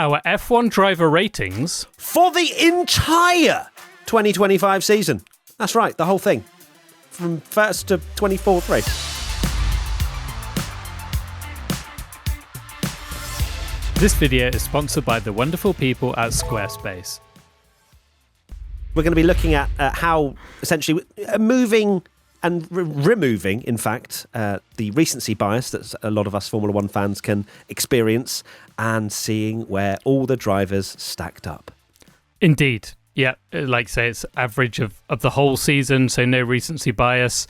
Our F1 driver ratings for the entire 2025 season. That's right, the whole thing. From 1st to 24th race. This video is sponsored by the wonderful people at Squarespace. We're going to be looking at how, essentially, moving and removing, in fact, the recency bias that a lot of us Formula One fans can experience, and seeing where all the drivers stacked up. Indeed. Yeah, like say, it's average of the whole season, so no recency bias.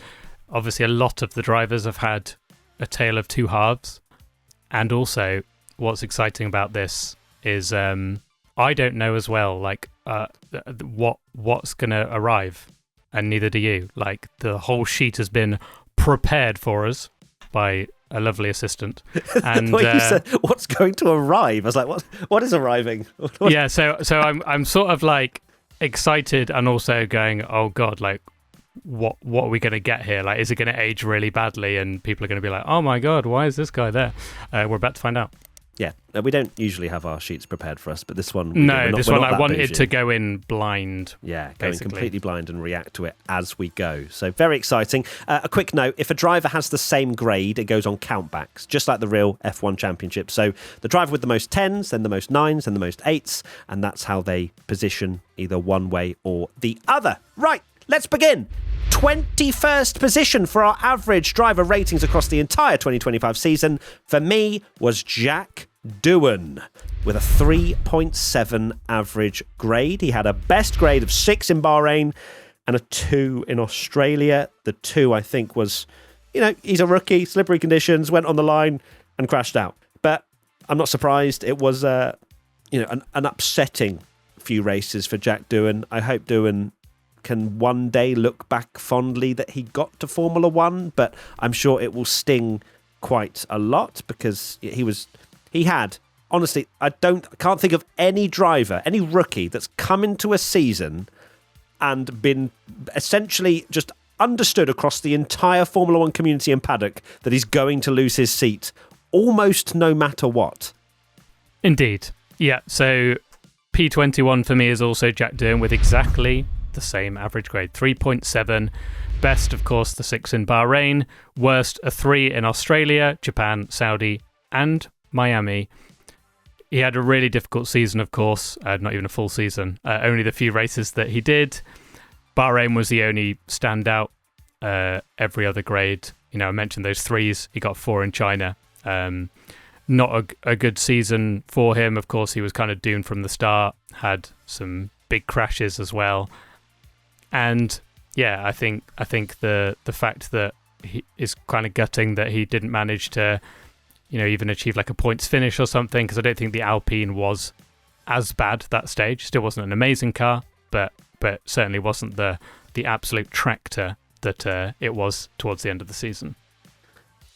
Obviously, a lot of the drivers have had a tale of two halves. And also, what's exciting about this is I don't know as well, like, what's going to arrive. And neither do you. Like, the whole sheet has been prepared for us by a lovely assistant. And you said, what's going to arrive? I was like, what is arriving? Yeah, so I'm sort of like excited and also going, oh God, like what are we going to get here? Like, is it going to age really badly? And people are going to be like, oh my God, why is this guy there? We're about to find out. Yeah, we don't usually have our sheets prepared for us, but this one... this one I wanted to go in blind. Yeah, going completely blind and react to it as we go. So very exciting. A quick note, if a driver has the same grade, it goes on countbacks, just like the real F1 Championship. So the driver with the most 10s, then the most 9s, then the most 8s, and that's how they position either one way or the other. Right, let's begin. 21st position for our average driver ratings across the entire 2025 season, for me, was Jack Doohan with a 3.7 average grade. He had a best grade of 6 in Bahrain and a 2 in Australia. The 2, I think, was, he's a rookie, slippery conditions, went on the line and crashed out. But I'm not surprised. It was, an upsetting few races for Jack Doohan. I hope Doohan can one day look back fondly that he got to Formula One, but I'm sure it will sting quite a lot because he had, honestly, I can't think of any driver, any rookie that's come into a season and been essentially just understood across the entire Formula One community and paddock that he's going to lose his seat almost no matter what. Indeed. Yeah, so P21 for me is also Jack Doohan with exactly the same average grade, 3.7. Best, of course, the 6 in Bahrain. Worst, a 3 in Australia, Japan, Saudi, and Miami. He had a really difficult season, of course, not even a full season, only the few races that he did. Bahrain was the only standout. Every other grade, I mentioned those 3s, he got 4 in China. Not a good season for him. Of course, he was kind of doomed from the start, had some big crashes as well. And yeah, I think the fact that he is kind of gutting that he didn't manage to even achieve like a points finish or something, because I don't think the Alpine was as bad that stage. Still wasn't an amazing car, but certainly wasn't the absolute tractor that it was towards the end of the season.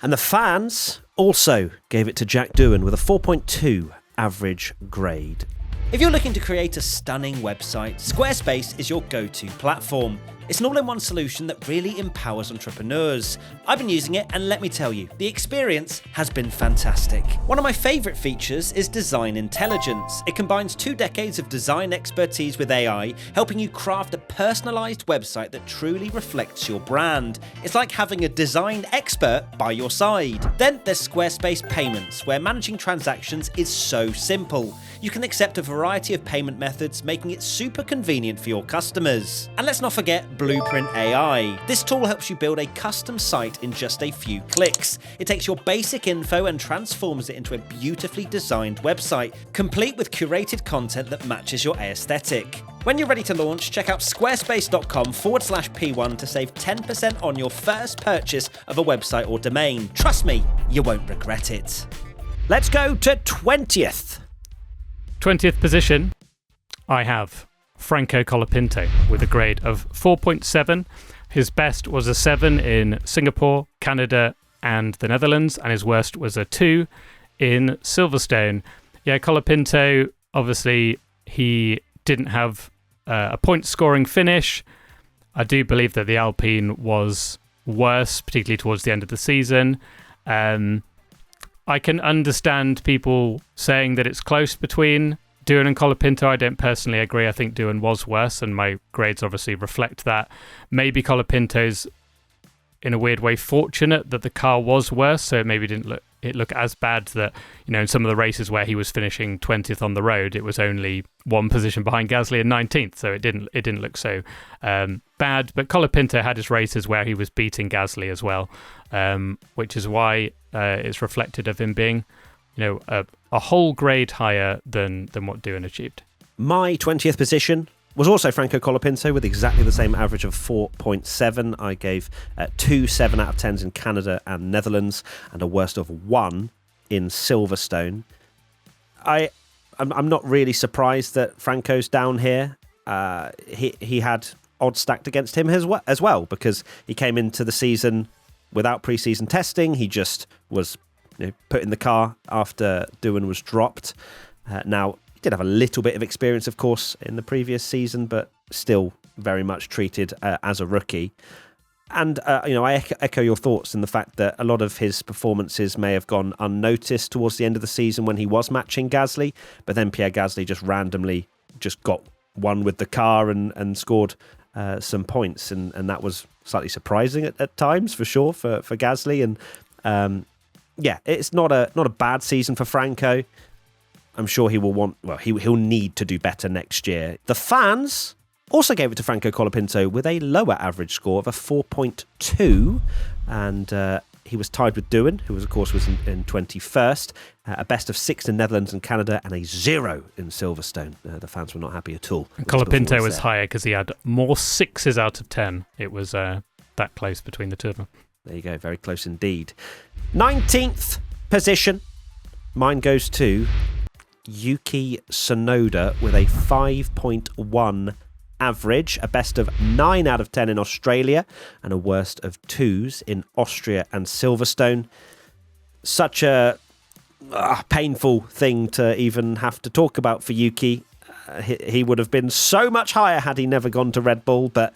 And the fans also gave it to Jack Doohan with a 4.2 average grade. If you're looking to create a stunning website, Squarespace is your go-to platform. It's an all-in-one solution that really empowers entrepreneurs. I've been using it, and let me tell you, the experience has been fantastic. One of my favourite features is Design Intelligence. It combines 2 decades of design expertise with AI, helping you craft a personalised website that truly reflects your brand. It's like having a design expert by your side. Then there's Squarespace Payments, where managing transactions is so simple. You can accept a variety of payment methods, making it super convenient for your customers. And let's not forget Blueprint AI. This tool helps you build a custom site in just a few clicks. It takes your basic info and transforms it into a beautifully designed website, complete with curated content that matches your aesthetic. When you're ready to launch, check out squarespace.com/P1 to save 10% on your first purchase of a website or domain. Trust me, you won't regret it. Let's go to 20th. 20th position, I have Franco Colapinto with a grade of 4.7. His best was a 7 in Singapore, Canada, and the Netherlands, and his worst was a 2 in Silverstone. Yeah, Colapinto, obviously, he didn't have a point-scoring finish. I do believe that the Alpine was worse, particularly towards the end of the season. I can understand people saying that it's close between Doohan and Colapinto. I don't personally agree. I think Doohan was worse, and my grades obviously reflect that. Maybe Colapinto's, in a weird way, fortunate that the car was worse, so it maybe didn't look as bad that, in some of the races where he was finishing 20th on the road, it was only one position behind Gasly in 19th, so it didn't look so bad. But Colapinto had his races where he was beating Gasly as well, which is why it's reflected of him being, a whole grade higher than what Doohan achieved. My 20th position was also Franco Colapinto with exactly the same average of 4.7. I gave 2 7 out of 10s in Canada and Netherlands and a worst of 1 in Silverstone. I'm not really surprised that Franco's down here. He had odds stacked against him as well, because he came into the season without pre-season testing. He just was put in the car after Doohan was dropped. Now, did have a little bit of experience, of course, in the previous season, but still very much treated as a rookie. And, I echo your thoughts in the fact that a lot of his performances may have gone unnoticed towards the end of the season when he was matching Gasly, but then Pierre Gasly just randomly got one with the car and scored some points, and that was slightly surprising at times, for sure, for Gasly. And, it's not a bad season for Franco. I'm sure he will he'll need to do better next year. The fans also gave it to Franco Colapinto with a lower average score of a 4.2, and he was tied with Doohan, who of course was in 21st, a best of 6 in Netherlands and Canada, and a 0 in Silverstone. The fans were not happy at all. And Colapinto was higher because he had more 6s out of 10. It was that close between the two of them. There you go, very close indeed. 19th position, mine goes to Yuki Tsunoda with a 5.1 average, a best of 9 out of 10 in Australia, and a worst of 2s in Austria and Silverstone. Such a painful thing to even have to talk about for Yuki. He would have been so much higher had he never gone to Red Bull, but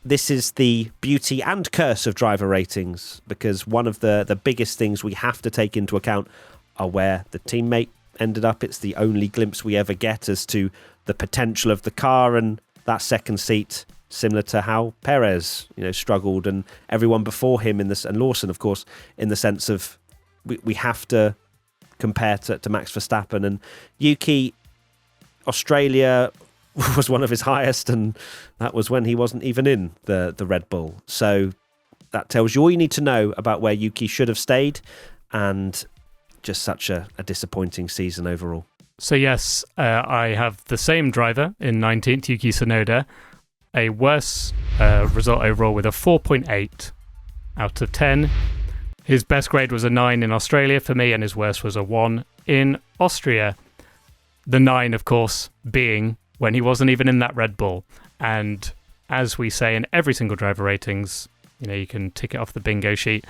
this is the beauty and curse of driver ratings, because one of the biggest things we have to take into account are where the teammate ended up. It's the only glimpse we ever get as to the potential of the car, and that second seat, similar to how Perez, struggled, and everyone before him in this, and Lawson, of course, in the sense of we have to compare to Max Verstappen. And Yuki, Australia was one of his highest, and that was when he wasn't even in the Red Bull. So that tells you all you need to know about where Yuki should have stayed, and just such a disappointing season overall. So yes, I have the same driver in 19th, Yuki Tsunoda, a worse result overall with a 4.8 out of 10. His best grade was a 9 in Australia for me, and his worst was a 1 in Austria. The 9, of course, being when he wasn't even in that Red Bull. And as we say in every single driver ratings, you can tick it off the bingo sheet.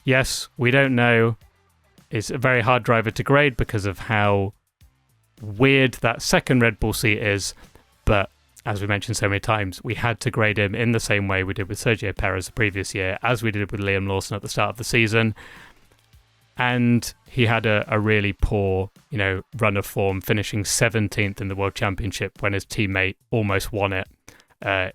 Yes, we don't know. It's a very hard driver to grade because of how weird that second Red Bull seat is. But as we mentioned so many times, we had to grade him in the same way we did with Sergio Perez the previous year, as we did with Liam Lawson at the start of the season. And he had a really poor, run of form, finishing 17th in the World Championship when his teammate almost won it.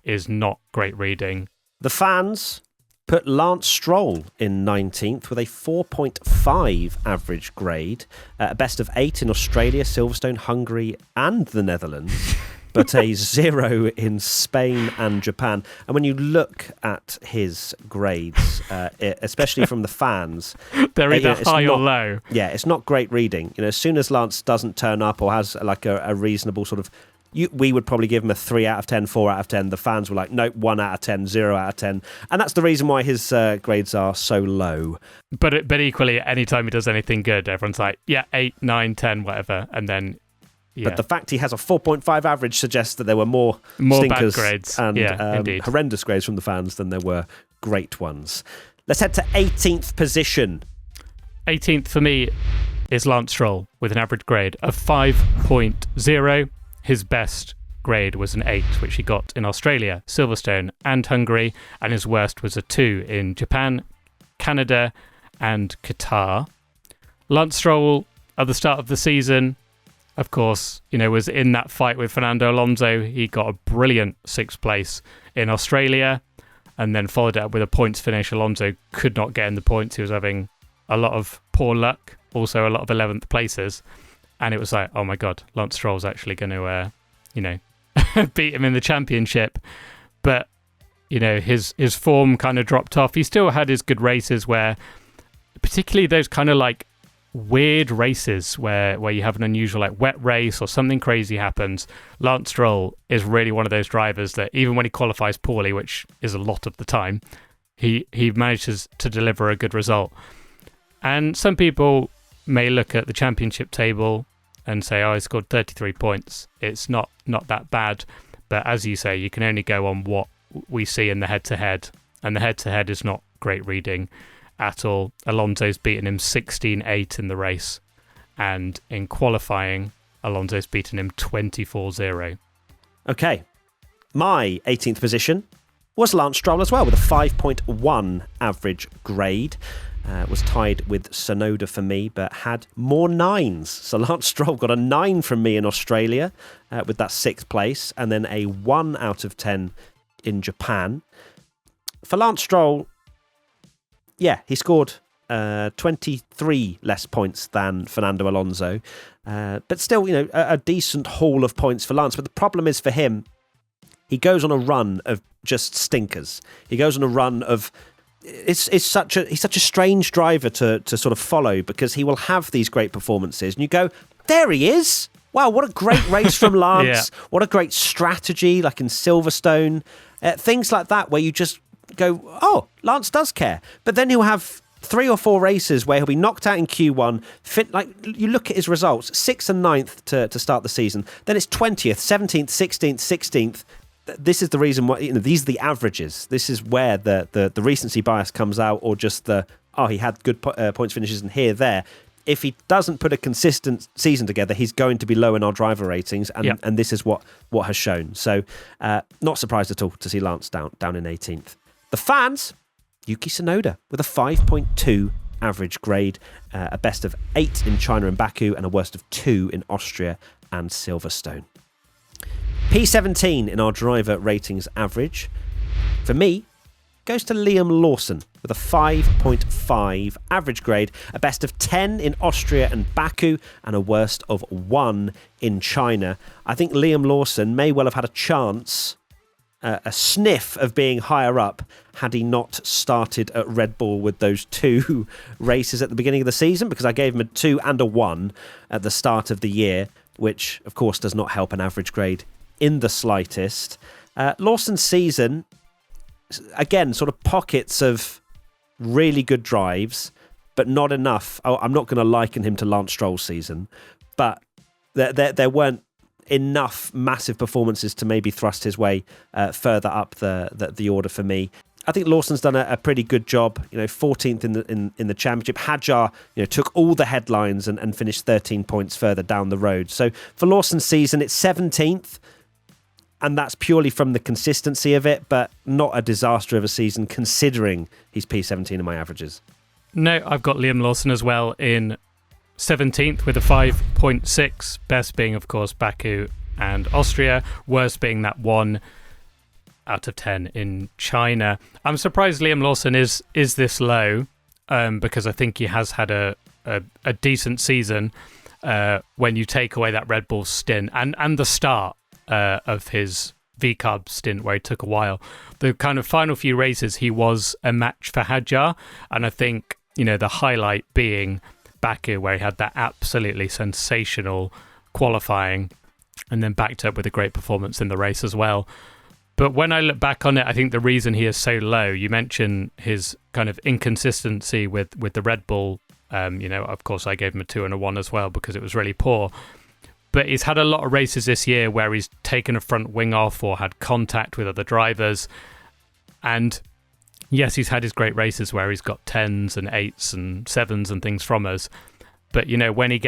Is not great reading. The fans put Lance Stroll in 19th with a 4.5 average grade, a best of 8 in Australia, Silverstone, Hungary and the Netherlands, but a 0 in Spain and Japan. And when you look at his grades, especially from the fans, they're either high or low. Yeah, it's not great reading. As soon as Lance doesn't turn up or has like a reasonable sort of, we would probably give him a 3 out of 10, 4 out of 10. The fans were like, nope, 1 out of 10, 0 out of 10. And that's the reason why his grades are so low. But equally, anytime he does anything good, everyone's like, yeah, 8, 9, 10, whatever. And then, yeah. But the fact he has a 4.5 average suggests that there were more bad grades and horrendous grades from the fans than there were great ones. Let's head to 18th position. 18th for me is Lance Stroll with an average grade of 5.0. His best grade was an 8, which he got in Australia, Silverstone and Hungary, and his worst was a 2 in Japan, Canada and Qatar. Lance Stroll, at the start of the season, of course, was in that fight with Fernando Alonso. He got a brilliant 6th place in Australia and then followed it up with a points finish. Alonso could not get in the points. He was having a lot of poor luck, also a lot of 11th places. And it was like, oh my God, Lance Stroll's actually going to, beat him in the championship. But, his form kind of dropped off. He still had his good races where, particularly those kind of like weird races where you have an unusual like wet race or something crazy happens. Lance Stroll is really one of those drivers that even when he qualifies poorly, which is a lot of the time, he manages to deliver a good result. And some people may look at the championship table and say, oh, he scored 33 points. It's not that bad. But as you say, you can only go on what we see in the head-to-head. And the head-to-head is not great reading at all. Alonso's beaten him 16-8 in the race. And in qualifying, Alonso's beaten him 24-0. Okay. My 18th position was Lance Stroll as well, with a 5.1 average grade. Was tied with Tsunoda for me, but had more 9s. So Lance Stroll got a 9 from me in Australia with that 6th place, and then a 1 out of 10 in Japan. For Lance Stroll, yeah, he scored 23 less points than Fernando Alonso, but still, a decent haul of points for Lance. But the problem is for him, he goes on a run of just stinkers. He goes on a run of he's such a strange driver to sort of follow, because he will have these great performances and you go, there he is. Wow, what a great race from Lance. Yeah. What a great strategy, like in Silverstone. Things like that where you just go, oh, Lance does care. But then he'll have 3 or 4 races where he'll be knocked out in Q1. Like you look at his results, 6th and 9th to start the season. Then it's 20th, 17th, 16th, 16th. This is the reason why, these are the averages. This is where the recency bias comes out, or just he had good points finishes and here, there. If he doesn't put a consistent season together, he's going to be low in our driver ratings, and this is what has shown. So not surprised at all to see Lance down in 18th. The fans, Yuki Tsunoda with a 5.2 average grade, a best of 8 in China and Baku, and a worst of 2 in Austria and Silverstone. P17 in our driver ratings average, for me, goes to Liam Lawson with a 5.5 average grade, a best of 10 in Austria and Baku, and a worst of 1 in China. I think Liam Lawson may well have had a chance, a sniff of being higher up, had he not started at Red Bull with those 2 races at the beginning of the season, because I gave him a 2 and a 1 at the start of the year, which of course does not help an average grade in the slightest. Lawson's season, again, sort of pockets of really good drives, but not enough. I'm not going to liken him to Lance Stroll's season, but there weren't enough massive performances to maybe thrust his way further up the order for me. I think Lawson's done a pretty good job. 14th in the championship. Hadjar, took all the headlines and finished 13 points further down the road. So for Lawson's season, it's 17th. And that's purely from the consistency of it, but not a disaster of a season considering he's P17 in my averages. No, I've got Liam Lawson as well in 17th with a 5.6. Best being, of course, Baku and Austria. Worst being that 1 out of 10 in China. I'm surprised Liam Lawson is this low, because I think he has had a decent season when you take away that Red Bull stint and the start of his VCARB stint where he took a while. The kind of final few races, he was a match for Hadjar, and I think, the highlight being Baku, where he had that absolutely sensational qualifying and then backed up with a great performance in the race as well. But when I look back on it, I think the reason he is so low, you mentioned his kind of inconsistency with the Red Bull. Of course, I gave him a 2 and a 1 as well because it was really poor. But he's had a lot of races this year where he's taken a front wing off or had contact with other drivers. And yes, he's had his great races where he's got 10s and 8s and 7s and things from us. But, when he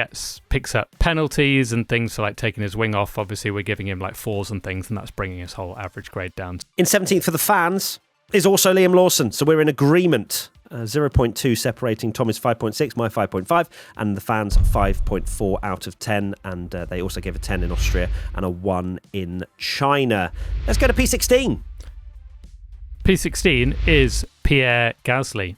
picks up penalties and things for like taking his wing off, obviously we're giving him like 4s and things, and that's bringing his whole average grade down. In 17th for the fans is also Liam Lawson. So we're in agreement 0.2 separating Tommy's 5.6, my 5.5, and the fans 5.4 out of 10. And they also gave a 10 in Austria and a 1 in China. Let's go to P16. P16 is Pierre Gasly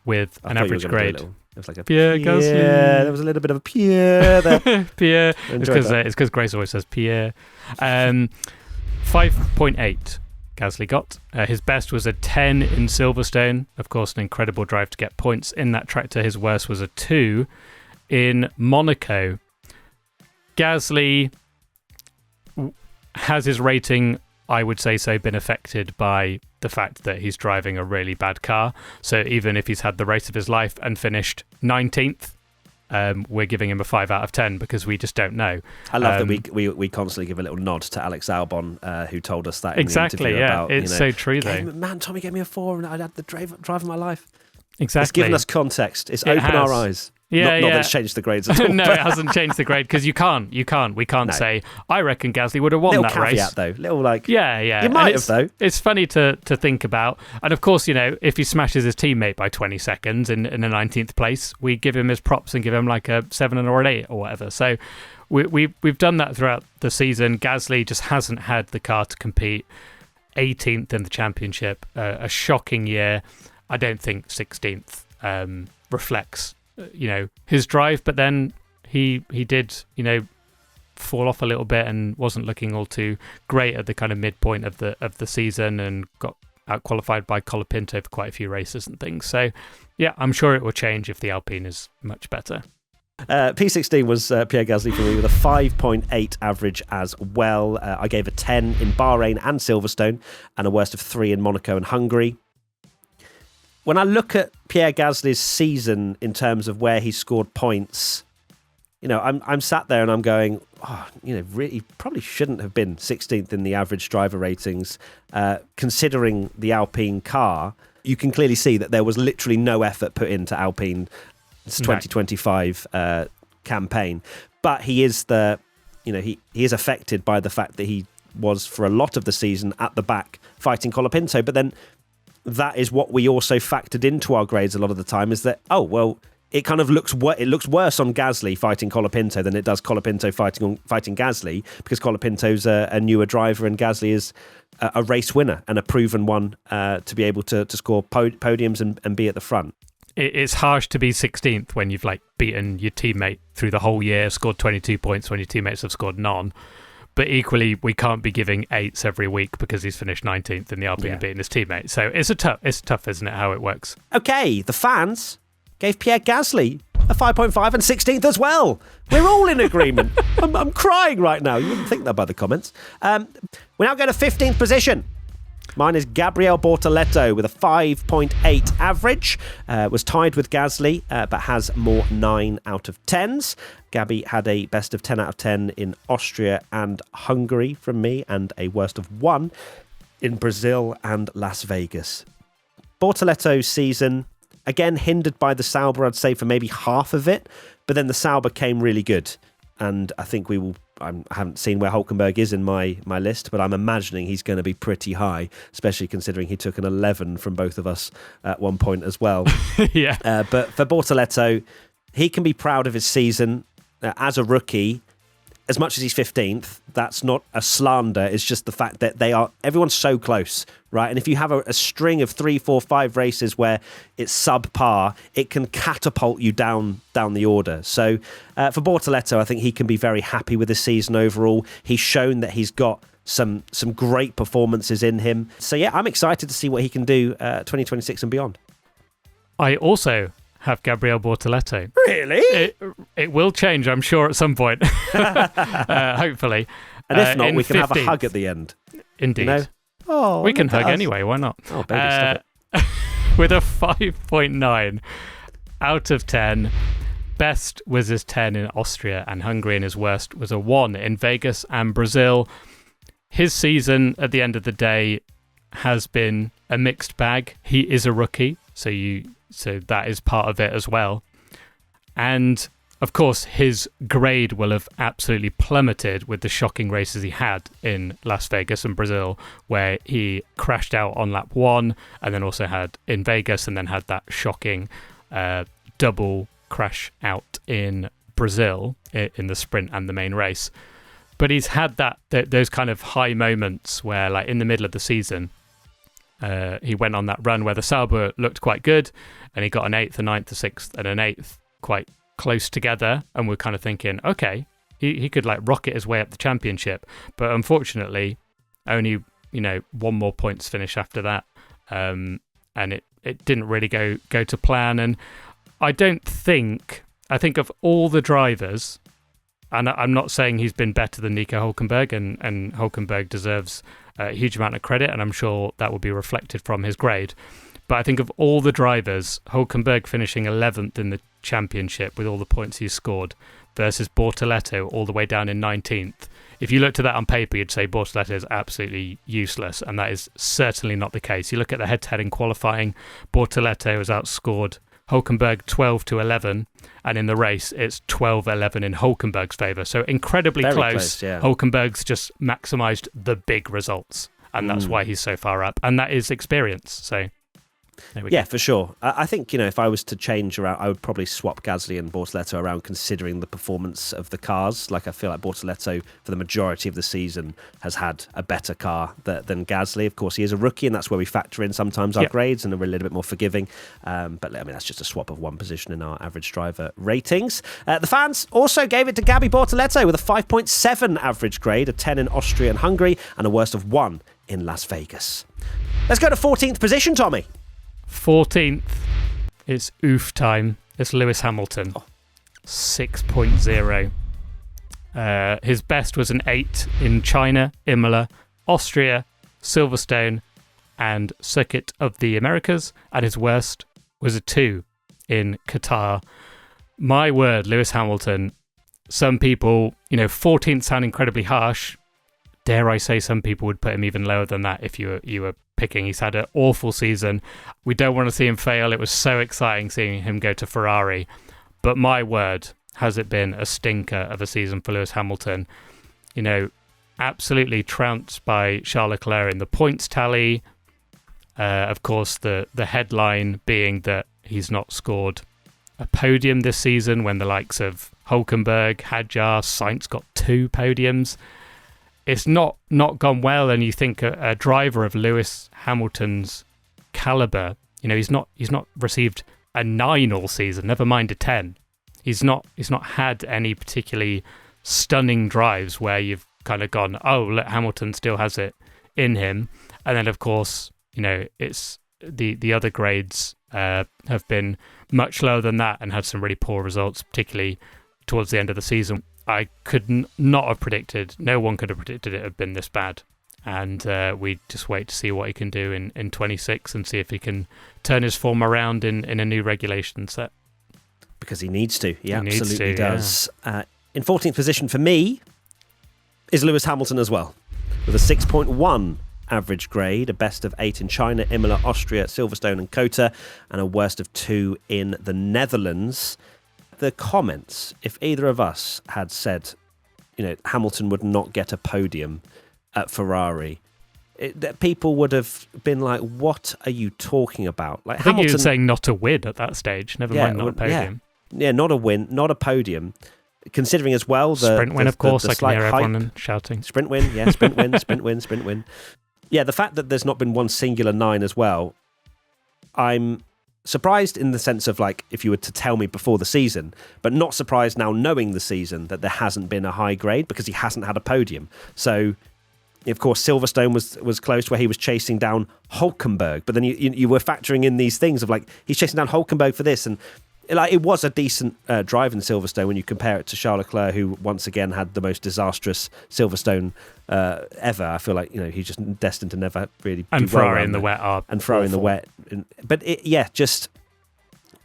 with an average grade. It was like a Pierre Gasly. Yeah, there was a little bit of a Pierre there. Pierre. It's because Grace always says Pierre. 5.8 Gasly got. His best was a 10 in Silverstone. Of course, an incredible drive to get points in that tractor. His worst was a 2 in Monaco. Gasly has his rating, I would say so, been affected by the fact that he's driving a really bad car. So even if he's had the race of his life and finished 19th, we're giving him a 5 out of 10 because we just don't know. I love that we constantly give a little nod to Alex Albon, who told us that in exactly, the interview about, it's so true though. Man, Tommy gave me a 4 and I'd had the drive of my life. Exactly. It's given us context. It's opened our eyes. Yeah, not that it's changed the grades at all. No, it hasn't changed the grade because you can't. We can't say, I reckon Gasly would have won little that caveat, race. Though. Little like, yeah. You might have, though. It's funny to think about. And of course, if he smashes his teammate by 20 seconds in a 19th place, we give him his props and give him like a 7 or an 8 or whatever. So we've done that throughout the season. Gasly just hasn't had the car to compete. 18th in the championship, a shocking year. I don't think 16th reflects his drive, but then he did fall off a little bit and wasn't looking all too great at the kind of midpoint of the season, and got out qualified by Colapinto for quite a few races and things. So yeah, I'm sure it will change if the Alpine is much better. P16 was Pierre Gasly for me with a 5.8 average as well. I gave a 10 in Bahrain and Silverstone and a worst of 3 in Monaco and Hungary. When I look at Pierre Gasly's season in terms of where he scored points, I'm sat there and I'm going, really probably shouldn't have been 16th in the average driver ratings. Considering the Alpine car, you can clearly see that there was literally no effort put into Alpine's 2025 campaign. But he is he is affected by the fact that he was for a lot of the season at the back fighting Colapinto, but then that is what we also factored into our grades a lot of the time, is that, it kind of looks worse on Gasly fighting Colapinto than it does Colapinto fighting Gasly, because Colapinto's a newer driver and Gasly is a race winner and a proven one to be able to score podiums and be at the front. It's harsh to be 16th when you've beaten your teammate through the whole year, scored 22 points when your teammates have scored none. But equally, we can't be giving 8s every week because he's finished 19th in the Alpine and beating his teammate. So it's tough, isn't it, how it works? Okay, the fans gave Pierre Gasly a 5.5 and 16th as well. We're all in agreement. I'm crying right now. You wouldn't think that by the comments. We now go to 15th position. Mine is Gabriel Bortoleto with a 5.8 average. Was tied with Gasly, but has more 9 out of 10s. Gabby had a best of 10 out of 10 in Austria and Hungary from me, and a worst of 1 in Brazil and Las Vegas. Bortoleto's season, again, hindered by the Sauber, I'd say, for maybe half of it, but then the Sauber came really good. And I think I haven't seen where Hülkenberg is in my list, but I'm imagining he's going to be pretty high, especially considering he took an 11 from both of us at one point as well. Yeah. But for Bortoleto, he can be proud of his season as a rookie. As much as he's 15th, that's not a slander. It's just the fact that everyone's so close, right? And if you have a string of 3, 4, 5 races where it's subpar, it can catapult you down the order. So for Bortoleto, I think he can be very happy with his season overall. He's shown that he's got some great performances in him. So yeah, I'm excited to see what he can do 2026 and beyond. I also have Gabriel Bortoleto. Really? It will change, I'm sure, at some point. Hopefully. And if not, we can 15th. have a hug at the end. Indeed. Oh, we can hug anyway, why not? Oh, baby, stop it. With a 5.9 out of 10. Best was his 10 in Austria and Hungary, and his worst was a 1 in Vegas and Brazil. His season, at the end of the day, has been a mixed bag. He is a rookie, so that is part of it as well. And of course, his grade will have absolutely plummeted with the shocking races he had in Las Vegas and Brazil, where he crashed out on lap 1 and then also had in Vegas and then had that shocking double crash out in Brazil in the sprint and the main race. But he's had those kind of high moments where, like in the middle of the season, he went on that run where the Sauber looked quite good and he got an 8th, a 9th, a 6th and an 8th quite close together, and we're kind of thinking, okay, he could like rocket his way up the championship, but unfortunately only one more points finish after that, and it didn't really go to plan. And I think of all the drivers, and I'm not saying he's been better than Nico Hülkenberg, and Hülkenberg deserves a huge amount of credit, and I'm sure that will be reflected from his grade. But I think of all the drivers, Hülkenberg finishing 11th in the championship with all the points he's scored versus Bortoleto all the way down in 19th. If you looked at that on paper, you'd say Bortoleto is absolutely useless, and that is certainly not the case. You look at the head-to-head in qualifying, Bortoleto has outscored Hülkenberg 12-11, and in the race, it's 12-11 in Hülkenberg's favour. So incredibly close. Yeah. Hülkenberg's just maximised the big results, and that's why he's so far up, and that is experience. So... yeah, for sure. I think, if I was to change around, I would probably swap Gasly and Bortoleto around considering the performance of the cars. Like, I feel like Bortoleto, for the majority of the season, has had a better car than Gasly. Of course, he is a rookie, and that's where we factor in sometimes our grades, and we're a little bit more forgiving. But, I mean, that's just a swap of one position in our average driver ratings. The fans also gave it to Gabi Bortoleto with a 5.7 average grade, a 10 in Austria and Hungary, and a worst of 1 in Las Vegas. Let's go to 14th position, Tommy. 14th, it's oof time. It's Lewis Hamilton, 6.0. His best was an 8 in China, Imola, Austria, Silverstone, and Circuit of the Americas, and his worst was a 2 in Qatar. My word, Lewis Hamilton. Some people, 14th sound incredibly harsh. Dare I say some people would put him even lower than that if you were picking. He's had an awful season. We don't want to see him fail. It was so exciting seeing him go to Ferrari. But my word, has it been a stinker of a season for Lewis Hamilton. Absolutely trounced by Charles Leclerc in the points tally. Of course, the headline being that he's not scored a podium this season when the likes of Hülkenberg, Hadjar, Sainz got 2 podiums. It's not gone well, and you think a driver of Lewis Hamilton's caliber, he's not received a 9 all season, never mind a 10. He's not had any particularly stunning drives where you've kind of gone, oh, look, Hamilton still has it in him. And then, of course, it's the other grades have been much lower than that and had some really poor results, particularly towards the end of the season. I could not have predicted, no one could have predicted it had been this bad. And we just wait to see what he can do in 26 and see if he can turn his form around in a new regulation set. Because he needs to. He absolutely does. Yeah. In 14th position for me is Lewis Hamilton as well, with a 6.1 average grade, a best of 8 in China, Imola, Austria, Silverstone and COTA, and a worst of 2 in the Netherlands. The comments, if either of us had said, Hamilton would not get a podium at Ferrari, people would have been like, what are you talking about? Like, I think you were saying not a win at that stage, never mind not a podium. Yeah, not a win, not a podium. Considering as well the sprint win, of course, I can hear everyone shouting. Sprint win, yeah, sprint win, sprint win, sprint win. Yeah, the fact that there's not been one singular 9 as well, I'm surprised in the sense of, like, if you were to tell me before the season, but not surprised now knowing the season that there hasn't been a high grade because he hasn't had a podium. So, of course, Silverstone was close where he was chasing down Hülkenberg, but then you were factoring in these things of, like, he's chasing down Hülkenberg for this, and it was a decent drive in Silverstone when you compare it to Charles Leclerc, who once again had the most disastrous Silverstone ever. I feel like he's just destined to never really and do Ferrari well in the wet are and Ferrari in the awful. wet. But just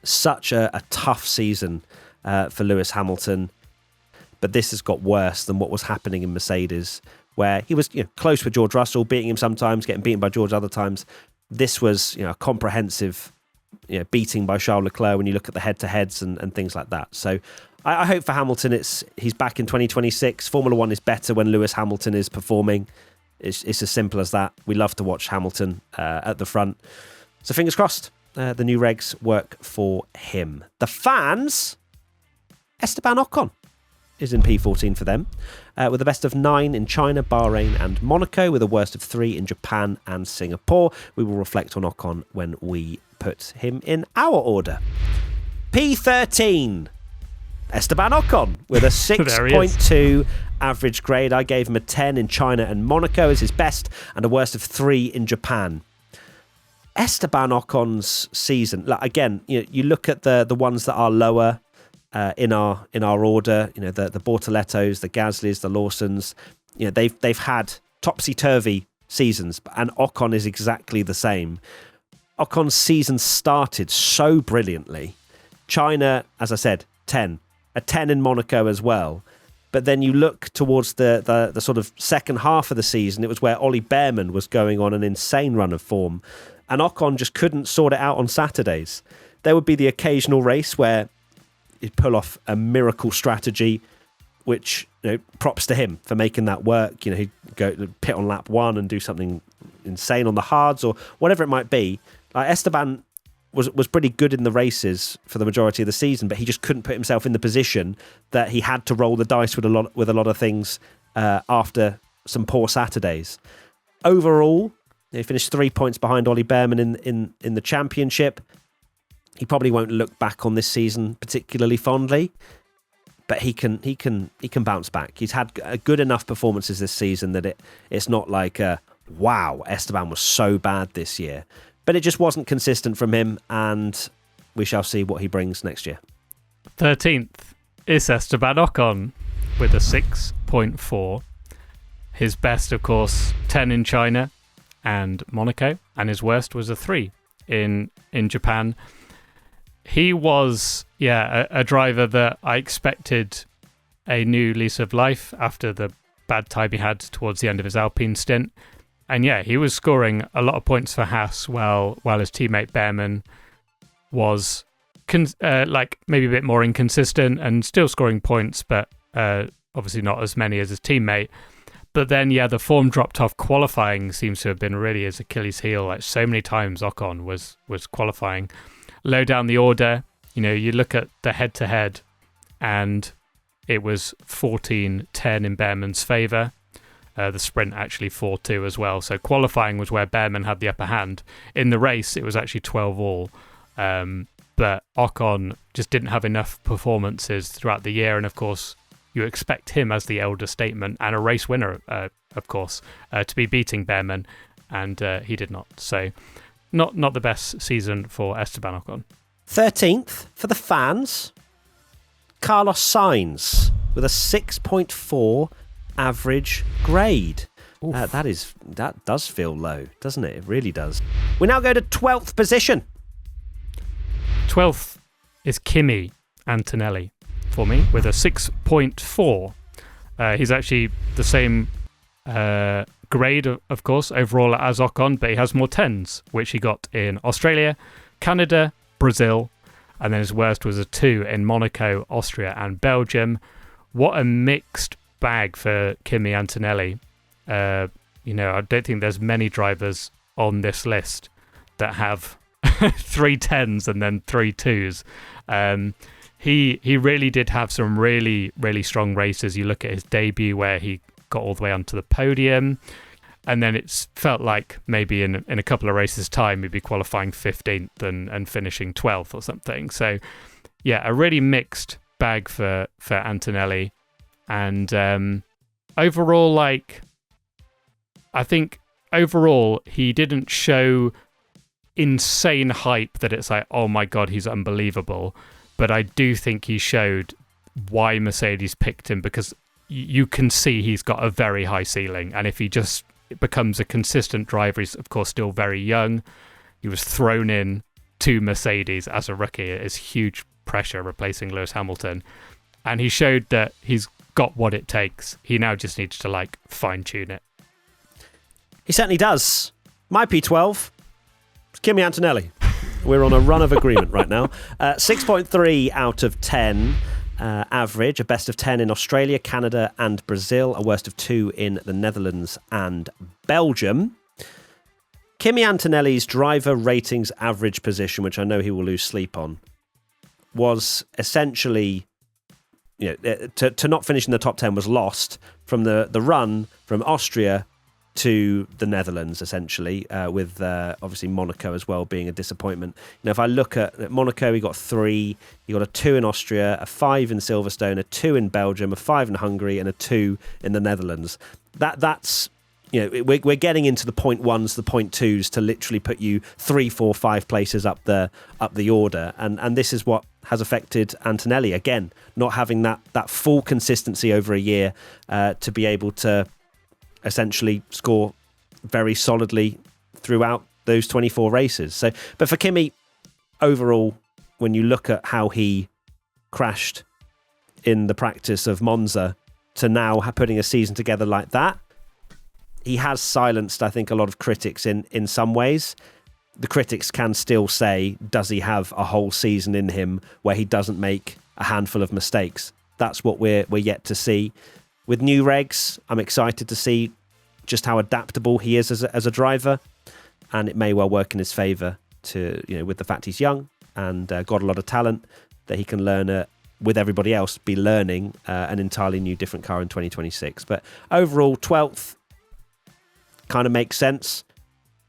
such a tough season for Lewis Hamilton. But this has got worse than what was happening in Mercedes, where he was close with George Russell, beating him sometimes, getting beaten by George other times. This was a comprehensive beating by Charles Leclerc when you look at the head-to-heads and things like that. So I hope for Hamilton he's back in 2026. Formula One is better when Lewis Hamilton is performing. It's as simple as that. We love to watch Hamilton at the front. So fingers crossed, the new regs work for him. The fans, Esteban Ocon is in P14 for them, with a best of 9 in China, Bahrain and Monaco, with a worst of 3 in Japan and Singapore. We will reflect on Ocon when we put him in our order. P13, Esteban Ocon, with a 6.2 average grade. I gave him a 10 in China and Monaco as his best, and a worst of 3 in Japan. Esteban Ocon's season, again, you look at the ones that are lower in our order, the Bortolettos, the Gasly's, the Lawsons, they've had topsy-turvy seasons, and Ocon is exactly the same. Ocon's season started so brilliantly. China, as I said, 10. A 10 in Monaco as well. But then you look towards the sort of second half of the season, it was where Ollie Behrman was going on an insane run of form, and Ocon just couldn't sort it out on Saturdays. There would be the occasional race where he'd pull off a miracle strategy, which, props to him for making that work. He'd go pit on lap 1 and do something insane on the hards or whatever it might be. Esteban was pretty good in the races for the majority of the season, but he just couldn't put himself in the position that he had to roll the dice with a lot of things after some poor Saturdays. Overall, he finished 3 points behind Ollie Behrman in the championship. He probably won't look back on this season particularly fondly, but he can bounce back. He's had good enough performances this season that it's not like wow, Esteban was so bad this year. But it just wasn't consistent from him, and we shall see what he brings next year. 13th is Esteban Ocon with a 6.4. His best, of course, 10 in China and Monaco, and his worst was a 3 in Japan. He was, a driver that I expected a new lease of life after the bad time he had towards the end of his Alpine stint. And he was scoring a lot of points for Haas while his teammate Behrman was maybe a bit more inconsistent and still scoring points, but obviously not as many as his teammate. But then, the form dropped off. Qualifying seems to have been really his Achilles heel. Like so many times Ocon was qualifying. Low down the order, you look at the head-to-head and it was 14-10 in Behrman's favour. The sprint actually 4-2 as well. So qualifying was where Behrman had the upper hand. In the race, it was actually 12-all. But Ocon just didn't have enough performances throughout the year. And of course, you expect him as the elder statesman and a race winner, of course, to be beating Behrman. And he did not. So not the best season for Esteban Ocon. 13th for the fans, Carlos Sainz with a 6.4 average grade. That does feel low, doesn't it? It really does. We now go to 12th position. 12th is Kimi Antonelli for me with a 6.4. He's actually the same grade, of course, overall as Ocon, but he has more 10s, which he got in Australia, Canada, Brazil, and then his worst was a 2 in Monaco, Austria, and Belgium. What a mixed bag for Kimi Antonelli. I don't think there's many drivers on this list that have 3 10s and then 3 2s. He really did have some really, really strong races. You look at his debut where he got all the way onto the podium, and then it's felt like maybe in a couple of races' time he'd be qualifying 15th and finishing 12th or something. So, a really mixed bag for Antonelli. And overall, I think overall he didn't show insane hype that it's like, oh my God, he's unbelievable. But I do think he showed why Mercedes picked him, because you can see he's got a very high ceiling. And if he just becomes a consistent driver, he's of course still very young. He was thrown in to Mercedes as a rookie. It is huge pressure replacing Lewis Hamilton. And he showed that he's got what it takes. He now just needs to fine tune it. He certainly does. My P12, Kimi Antonelli. We're on a run of agreement right now. 6.3 out of 10. average, a best of 10 in Australia, Canada and Brazil, a worst of 2 in the Netherlands and Belgium. Kimi Antonelli's driver ratings average position, which I know he will lose sleep on, was essentially, to not finish in the top 10 was lost from the run from Austria to the Netherlands, essentially, with obviously Monaco as well being a disappointment. If I look at Monaco, he got 3, he got a 2 in Austria, a 5 in Silverstone, a 2 in Belgium, a 5 in Hungary, and a 2 in the Netherlands. That's we're getting into the 0.1s, the 0.2s to literally put you 3, 4, 5 places up the order, and this is what has affected Antonelli again, not having that full consistency over a year to be able to essentially score very solidly throughout those 24 races. So, but for Kimi, overall, when you look at how he crashed in the practice of Monza to now putting a season together like that, he has silenced, I think, a lot of critics in some ways. The critics can still say, does he have a whole season in him where he doesn't make a handful of mistakes? That's what we're yet to see. With new regs, I'm excited to see just how adaptable he is as a driver, and it may well work in his favour to, with the fact he's young and got a lot of talent, that he can learn with everybody else, be learning an entirely new, different car in 2026. But overall, 12th kind of makes sense,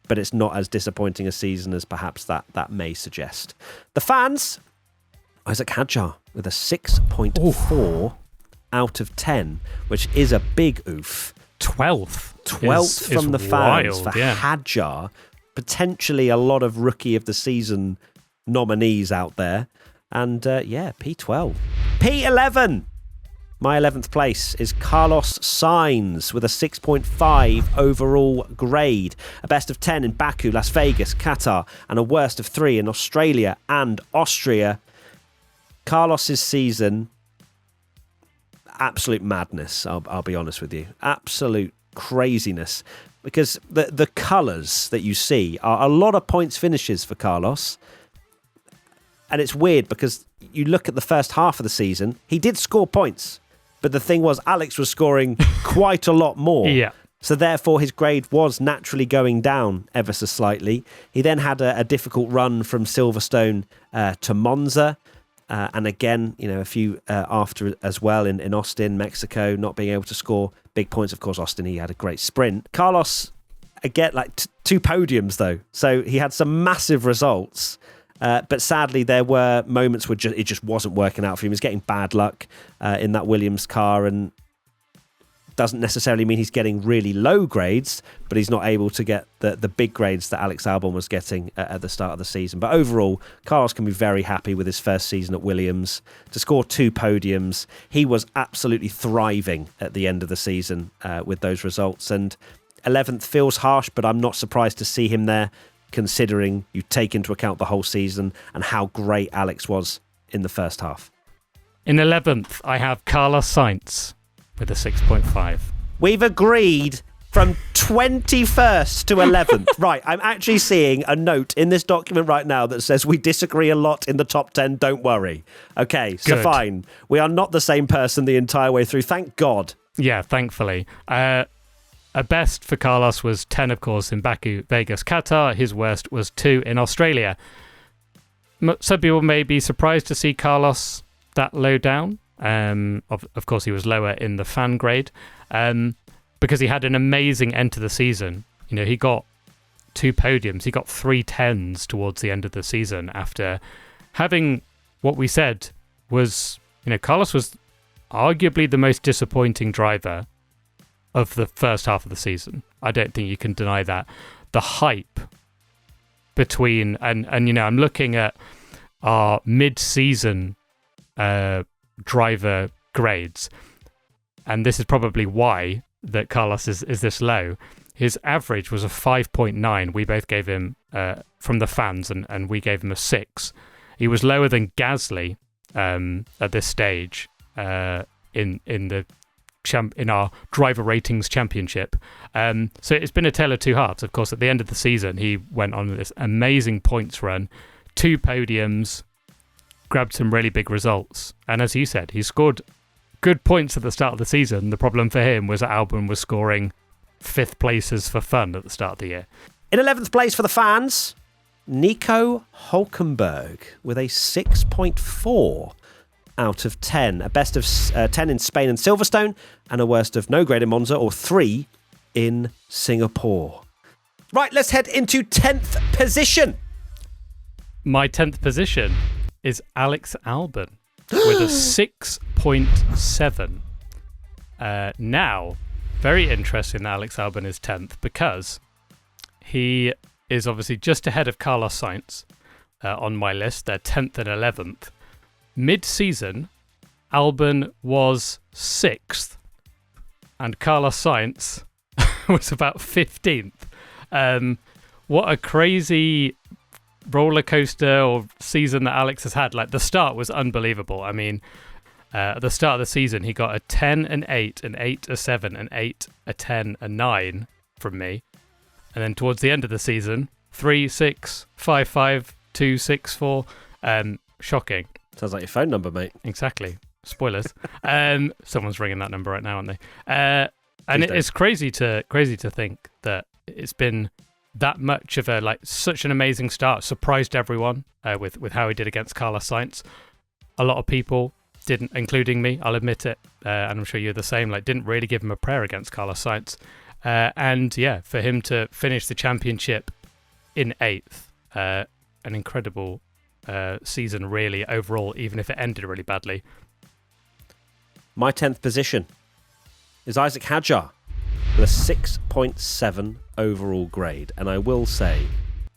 but it's not as disappointing a season as perhaps that may suggest. The fans, Isaac Hadjar with a 6.4 out of 10, which is a big oof. 12th from the fans wild, for Hadjar. Potentially a lot of Rookie of the Season nominees out there. And P12. P11. My 11th place is Carlos Sainz with a 6.5 overall grade. A best of 10 in Baku, Las Vegas, Qatar, and a worst of 3 in Australia and Austria. Carlos's season, absolute madness, I'll be honest with you. Absolute craziness. Because the colours that you see are a lot of points finishes for Carlos. And it's weird because you look at the first half of the season, he did score points. But the thing was, Alex was scoring quite a lot more. Yeah. So therefore, his grade was naturally going down ever so slightly. He then had a difficult run from Silverstone to Monza. And again, a few after as well in Austin, Mexico, not being able to score big points. Of course, Austin, he had a great sprint. Carlos, again, like 2 podiums, though. So he had some massive results. But sadly, there were moments where it just wasn't working out for him. He was getting bad luck in that Williams car, and doesn't necessarily mean he's getting really low grades, but he's not able to get the big grades that Alex Albon was getting at the start of the season. But overall, Carlos can be very happy with his first season at Williams. To score 2 podiums, he was absolutely thriving at the end of the season with those results. And 11th feels harsh, but I'm not surprised to see him there, considering you take into account the whole season and how great Alex was in the first half. In 11th, I have Carlos Sainz with a 6.5. We've agreed from 21st to 11th. Right, I'm actually seeing a note in this document right now that says we disagree a lot in the top 10, don't worry. Okay, so Good. Fine. We are not the same person the entire way through, thank God. Yeah, thankfully. A best for Carlos was 10, of course, in Baku, Vegas, Qatar. His worst was 2 in Australia. Some people may be surprised to see Carlos that low down. Of course, he was lower in the fan grade because he had an amazing end to the season. He got 2 podiums. He got 3 10s towards the end of the season after having what we said was, Carlos was arguably the most disappointing driver of the first half of the season. I don't think you can deny that. The hype between, and I'm looking at our mid-season driver grades, and this is probably why that Carlos is this low. His average was a 5.9. We both gave him from the fans, and we gave him a 6. He was lower than Gasly at this stage in our driver ratings championship. So it's been a tale of 2 halves. Of course, at the end of the season, he went on this amazing points run, 2 podiums, grabbed some really big results. And as you said, he scored good points at the start of the season. The problem for him was that Albon was scoring 5th places for fun at the start of the year. In 11th place for the fans, Nico Hülkenberg with a 6.4 out of 10. A best of 10 in Spain and Silverstone, and a worst of no grade in Monza, or 3 in Singapore. Right, let's head into 10th position. My 10th position is Alex Albon with a 6.7. Now, very interesting that Alex Albon is 10th because he is obviously just ahead of Carlos Sainz on my list. They're 10th and 11th. Mid-season, Albon was 6th and Carlos Sainz was about 15th. What a crazy roller coaster or season that Alex has had. Like, the start was unbelievable. I mean, at the start of the season, he got a 10 and 8, an 8, a 7, an 8, a 10, a 9 from me. And then towards the end of the season, 3, 6, 5, 5, 2, 6, 4. Shocking. Sounds like your phone number, mate. Exactly. Spoilers. Someone's ringing that number right now, aren't they? And it's crazy to think that it's been that much of such an amazing start. Surprised everyone with how he did against Carlos Sainz. A lot of people didn't, including me, I'll admit it, and I'm sure you're the same, didn't really give him a prayer against Carlos Sainz. And yeah, for him to finish the championship in 8th, an incredible season really overall, even if it ended really badly. My 10th position is Isaac Hadjar with a 6.7 overall grade. And I will say,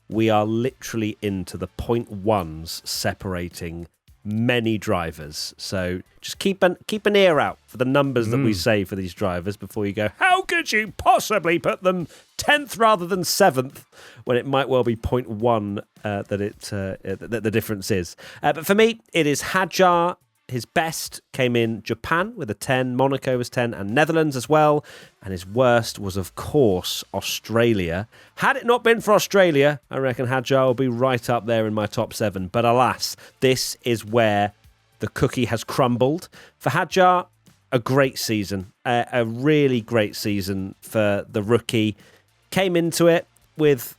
we are literally into the 0.1s separating many drivers. So just keep an ear out for the numbers that we say for these drivers before you go, how could you possibly put them 10th rather than 7th when it might well be 0.1 that the difference is. But for me, it is Hadjar. His best came in Japan with a 10, Monaco was 10, and Netherlands as well. And his worst was, of course, Australia. Had it not been for Australia, I reckon Hadjar will be right up there in my top 7. But alas, this is where the cookie has crumbled. For Hadjar, a great season, a really great season for the rookie. Came into it with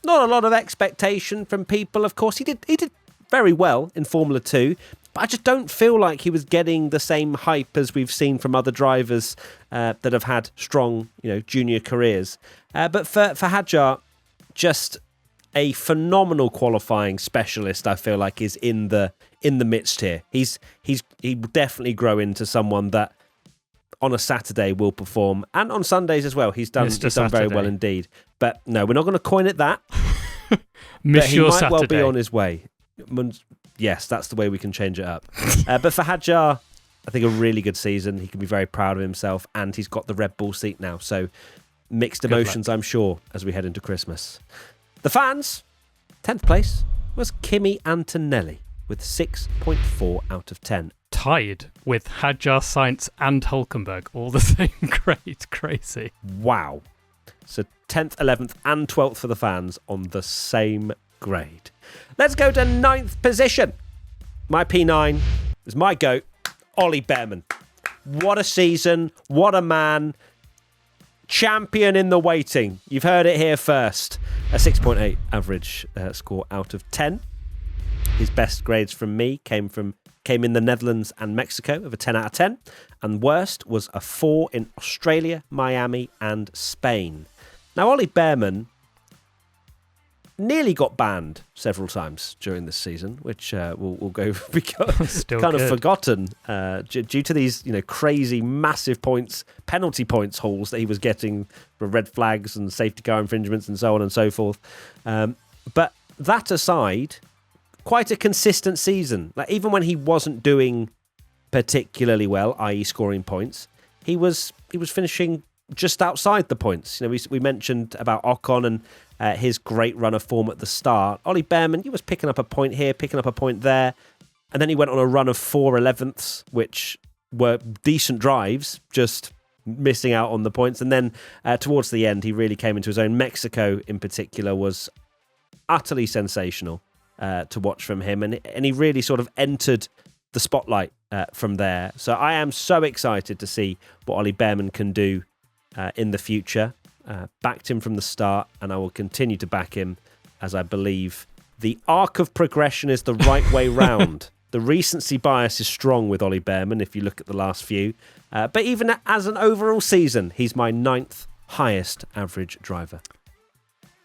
not a lot of expectation from people. Of course, he did very well in Formula 2. But I just don't feel like he was getting the same hype as we've seen from other drivers that have had strong, junior careers. But for Hadjar, just a phenomenal qualifying specialist. I feel like is in the midst here. He will definitely grow into someone that on a Saturday will perform, and on Sundays as well. He's done very well indeed. But no, we're not going to coin it that. Miss but your he might Saturday. well be on his way. Yes, that's the way we can change it up. But for Hadjar, I think a really good season. He can be very proud of himself, and he's got the Red Bull seat now. So mixed emotions, I'm sure, as we head into Christmas. The fans, 10th place was Kimi Antonelli with 6.4 out of 10. Tied with Hadjar, Sainz and Hülkenberg, all the same grade. Crazy. Wow. So 10th, 11th and 12th for the fans on the same grade. Let's go to 9th position. My P9 is my GOAT, Ollie Behrman. What a season. What a man. Champion in the waiting. You've heard it here first. A 6.8 average score out of 10. His best grades from me came in the Netherlands and Mexico of a 10 out of 10. And worst was a 4 in Australia, Miami and Spain. Now, Ollie Behrman nearly got banned several times during this season, which will go because kind of forgotten due to these crazy massive penalty points hauls that he was getting for red flags and safety car infringements and so on and so forth. But that aside, quite a consistent season. Like, even when he wasn't doing particularly well, i.e. scoring points, he was finishing just outside the points. We mentioned about Ocon and his great run of form at the start. Ollie Behrman, he was picking up a point here, picking up a point there, and then he went on a run of 4 11ths, which were decent drives, just missing out on the points. And then towards the end, he really came into his own. Mexico, in particular, was utterly sensational. to watch from him, and he really sort of entered the spotlight from there. So I am so excited to see what Ollie Bearman can do in the future. Backed him from the start, and I will continue to back him, as I believe the arc of progression is the right way round. The recency bias is strong with Ollie Bearman if you look at the last few. But even as an overall season, he's my 9th highest average driver.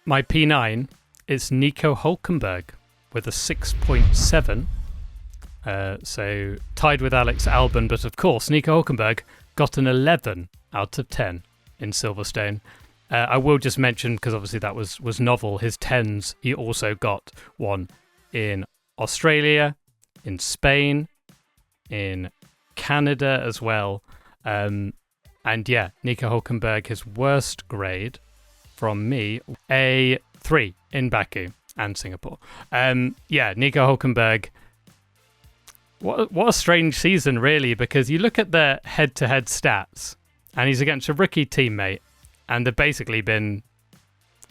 My P9 is Nico Hülkenberg with a 6.7. So tied with Alex Albon, but of course Nico Hülkenberg got an 11 out of 10 in Silverstone. I will just mention, because obviously that was novel, his 10s, he also got one in Australia, in Spain, in Canada as well. And yeah, Nico Hülkenberg, his worst grade from me, a 3 in Baku and Singapore. Yeah, Nico Hülkenberg, what a strange season, really, because you look at the head-to-head stats, and he's against a rookie teammate, and they've basically been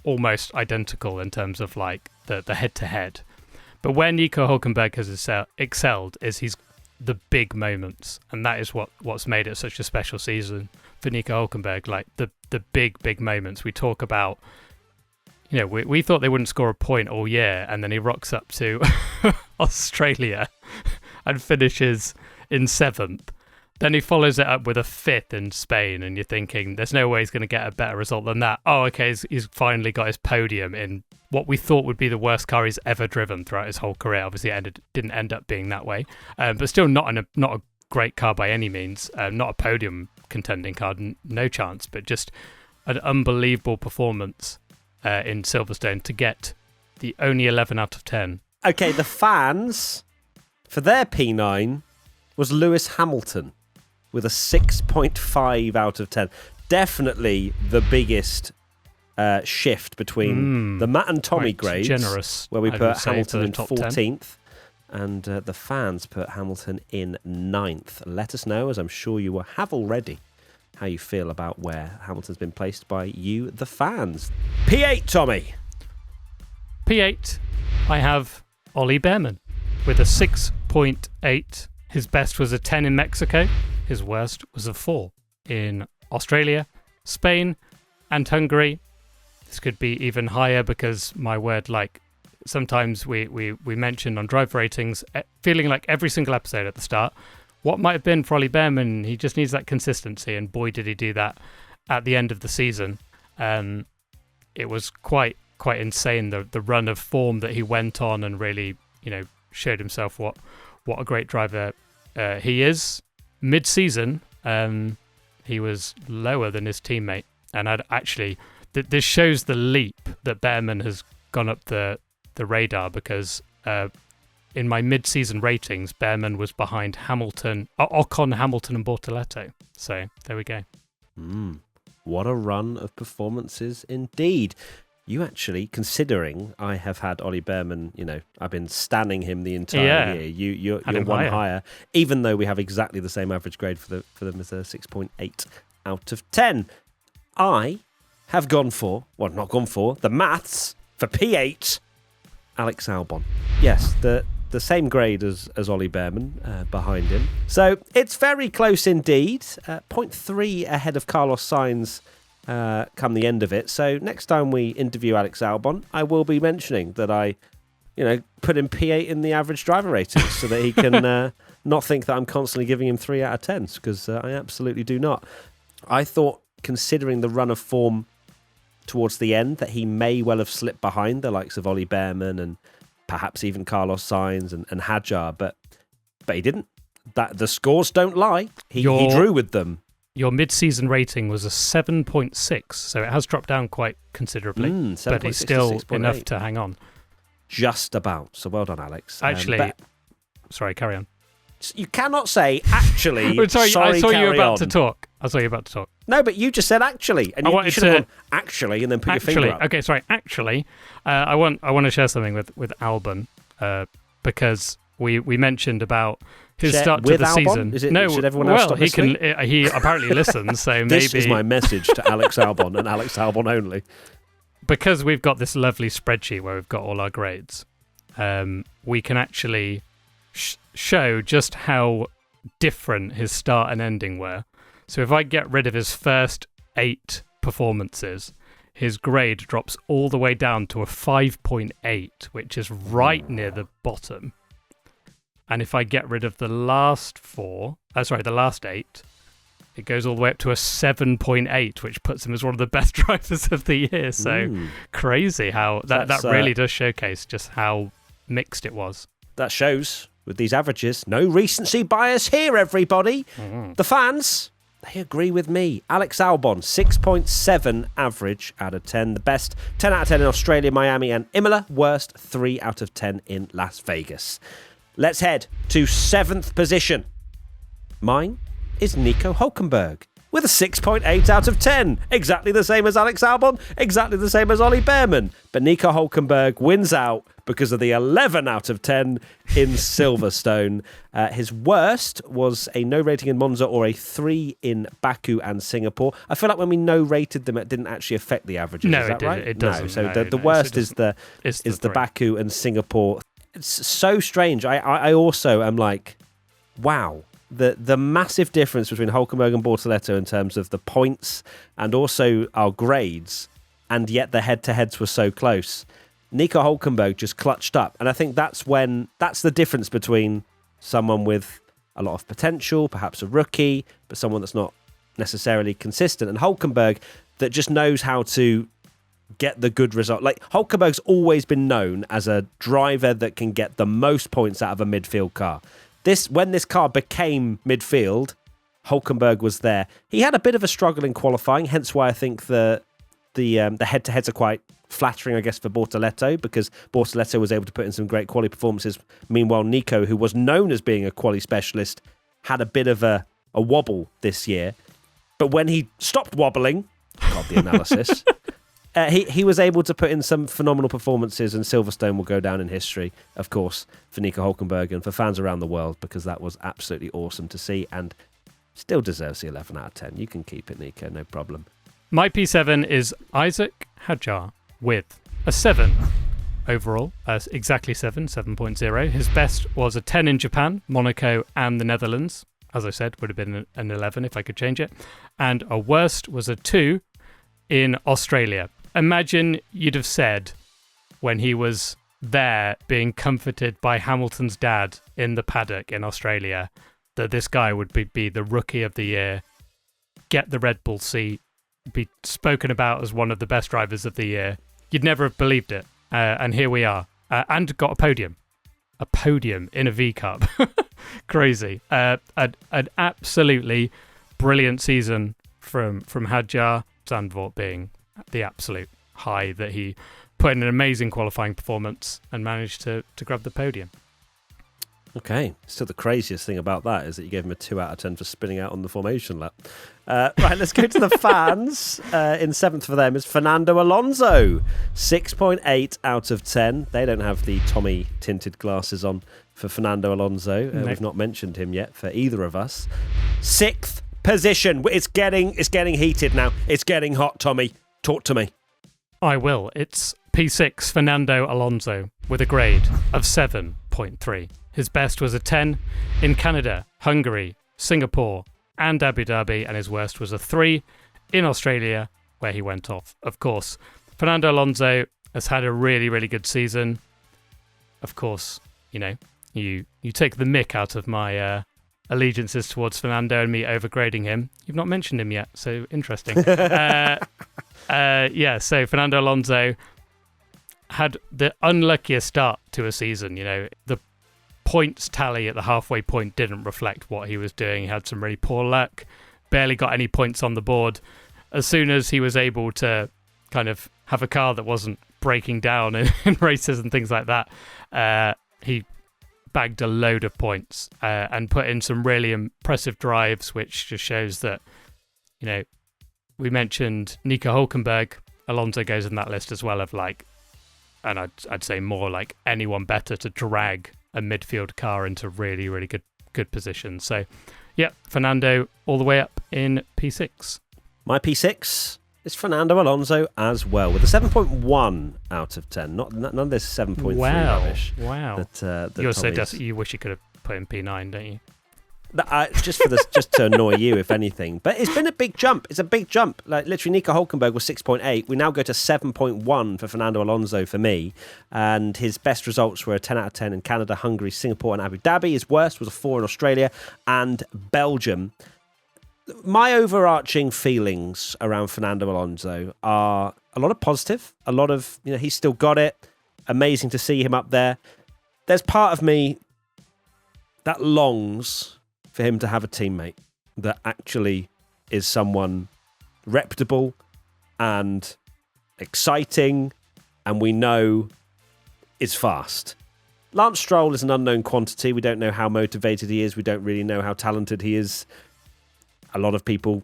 almost identical in terms of like the head-to-head. But where Nico Hülkenberg has excelled is he's the big moments, and that is what's made it such a special season for Nico Hülkenberg. Like the big moments. We talk about, you know, we thought they wouldn't score a point all year, and then he rocks up to Australia and finishes in 7th. Then he follows it up with a 5th in Spain, and you're thinking, there's no way he's going to get a better result than that. Oh, okay, he's finally got his podium in what we thought would be the worst car he's ever driven throughout his whole career. Obviously, it didn't end up being that way, but still not a great car by any means. Not a podium contending car, no chance, but just an unbelievable performance in Silverstone to get the only 11 out of 10. Okay, the fans, for their P9, was Lewis Hamilton with a 6.5 out of 10. Definitely the biggest shift between the Matt and Tommy grades, generous, where we put Hamilton in top 14th, and the fans put Hamilton in 9th. Let us know, as I'm sure you have already, how you feel about where Hamilton's been placed by you, the fans. P8, Tommy. P8, I have Ollie Bearman with a 6.8. His best was a 10 in Mexico. His worst was a 4 in Australia, Spain, and Hungary. This could be even higher because, my word, like sometimes we mentioned on drive ratings, feeling like every single episode at the start, what might have been for Ollie Bearman, he just needs that consistency, and boy did he do that at the end of the season. It was quite insane, the run of form that he went on, and really, you know, showed himself what a great driver he is. Mid-season, he was lower than his teammate, and this shows the leap that Bearman has gone up the radar, because in my mid-season ratings, Bearman was behind Ocon, Hamilton, and Bortoleto. So there we go. What a run of performances indeed. You actually, considering I have had Ollie Bearman, you know, I've been standing him the entire year. You're one higher, even though we have exactly the same average grade for them as a 6.8 out of 10. I have gone for the maths for P8, Alex Albon. Yes, the same grade as Ollie Bearman behind him. So it's very close indeed. 0.3 ahead of Carlos Sainz come the end of it. So next time we interview Alex Albon, I will be mentioning that I, put him P8 in the average driver ratings so that he can not think that I'm constantly giving him 3 out of 10s, because I absolutely do not. I thought, considering the run of form towards the end, that he may well have slipped behind the likes of Ollie Bearman and perhaps even Carlos Sainz and Hadjar, but he didn't. That the scores don't lie. He drew with them. Your mid-season rating was a 7.6, so it has dropped down quite considerably, but it's still enough to hang on. Just about. So well done, Alex. Actually, sorry, carry on. You cannot say actually. I saw you about to talk. No, but you just said actually, and you should have gone actually, and then put your finger up. Okay, sorry. Actually, I want to share something with Albon, because we mentioned about his start to the Albon? season. Should everyone else stop listening? He apparently listens, so maybe this is my message to Alex Albon and Alex Albon only. Because we've got this lovely spreadsheet where we've got all our grades. we can actually show just how different his start and ending were. So if I get rid of his first 8 performances, his grade drops all the way down to a 5.8, which is right near the bottom. And if I get rid of the last 8, it goes all the way up to a 7.8, which puts him as one of the best drivers of the year. So crazy how that really does showcase just how mixed it was. That shows with these averages. No recency bias here, everybody. The fans, they agree with me. Alex Albon, 6.7 average out of 10. The best, 10 out of 10 in Australia, Miami and Imola. Worst, 3 out of 10 in Las Vegas. Let's head to 7th position. Mine is Nico Hülkenberg with a 6.8 out of 10. Exactly the same as Alex Albon, exactly the same as Ollie Behrman. But Nico Hülkenberg wins out because of the 11 out of 10 in Silverstone. His worst was a no rating in Monza or a 3 in Baku and Singapore. I feel like when we no rated them, it didn't actually affect the averages. No, is that right? It doesn't. No. So the worst is the Baku and Singapore. It's so strange. I also am like, wow. The massive difference between Hülkenberg and Bortoleto in terms of the points and also our grades, and yet the head-to-heads were so close. Nico Hülkenberg just clutched up, and I think that's the difference between someone with a lot of potential, perhaps a rookie, but someone that's not necessarily consistent, and Hülkenberg that just knows how to get the good result. Like, Hülkenberg's always been known as a driver that can get the most points out of a midfield car. When this car became midfield, Hülkenberg was there. He had a bit of a struggle in qualifying, hence why I think the head-to-heads are quite flattering, I guess, for Bortoleto, because Bortoleto was able to put in some great quality performances. Meanwhile, Nico, who was known as being a quali specialist, had a bit of a wobble this year. But when he stopped wobbling, God, the analysis, he was able to put in some phenomenal performances, and Silverstone will go down in history, of course, for Nico Hülkenberg and for fans around the world, because that was absolutely awesome to see and still deserves the 11 out of 10. You can keep it, Nico, no problem. My P7 is Isaac Hadjar with a 7 overall, exactly 7.0. His best was a 10 in Japan, Monaco and the Netherlands. As I said, would have been an 11 if I could change it. And a worst was a 2 in Australia. Imagine you'd have said when he was there being comforted by Hamilton's dad in the paddock in Australia that this guy would be the rookie of the year, get the Red Bull seat, be spoken about as one of the best drivers of the year. You'd never have believed it. And here we are. And got a podium. A podium in a V-Cup. Crazy. An absolutely brilliant season from Hadjar. Zandvoort being the absolute high that he put in an amazing qualifying performance and managed to grab the podium. Okay, still the craziest thing about that is that you gave him a 2 out of 10 for spinning out on the formation lap. Right, let's go to the fans. In 7th for them is Fernando Alonso, 6.8 out of 10. They don't have the Tommy tinted glasses on for Fernando Alonso. No. We've not mentioned him yet for either of us. 6th position. It's getting heated now. It's getting hot, Tommy. Talk to me. I will. It's P6 Fernando Alonso with a grade of 7.3. His best was a 10 in Canada, Hungary, Singapore and Abu Dhabi, and his worst was a 3 in Australia, where he went off. Of course, Fernando Alonso has had a really, really good season. Of course, you know, you take the mick out of my allegiances towards Fernando and me overgrading him. You've not mentioned him yet, so interesting. So Fernando Alonso had the unluckiest start to a season. You know, the points tally at the halfway point didn't reflect what he was doing. He had some really poor luck, barely got any points on the board. As soon as he was able to kind of have a car that wasn't breaking down in races and things like that, he bagged a load of points and put in some really impressive drives, which just shows that, you know, we mentioned Nico Hülkenberg. Alonso goes in that list as well of like, and I'd say more like anyone better to drag a midfield car into really, really good positions. So, yeah, Fernando all the way up in P6. My P6 is Fernando Alonso as well, with a 7.1 out of 10. None of this 7.3 rubbish. Wow. That You're so Tommy's- desperate. You wish you could have put in P9, don't you? Just for this, just to annoy you, if anything. But it's been a big jump. It's a big jump. Like literally, Nico Hulkenberg was 6.8. We now go to 7.1 for Fernando Alonso for me, and his best results were a 10 out of 10 in Canada, Hungary, Singapore, and Abu Dhabi. His worst was a 4 in Australia and Belgium. My overarching feelings around Fernando Alonso are a lot of positive, a lot of he's still got it. Amazing to see him up there. There's part of me that longs for him to have a teammate that actually is someone reputable and exciting and we know is fast. Lance Stroll is an unknown quantity. We don't know how motivated he is. We don't really know how talented he is. A lot of people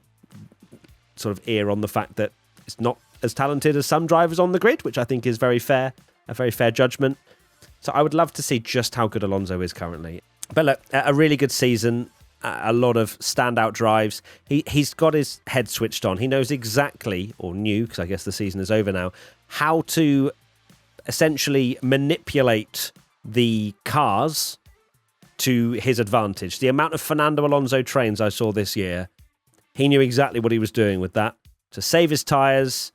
sort of err on the fact that it's not as talented as some drivers on the grid, which I think is a very fair judgment. So I would love to see just how good Alonso is currently. But look, a really good season. A lot of standout drives. He's got his head switched on. He knows exactly, or knew, because I guess the season is over now, how to essentially manipulate the cars to his advantage. The amount of Fernando Alonso trains I saw this year, he knew exactly what he was doing with that. To save his tyres,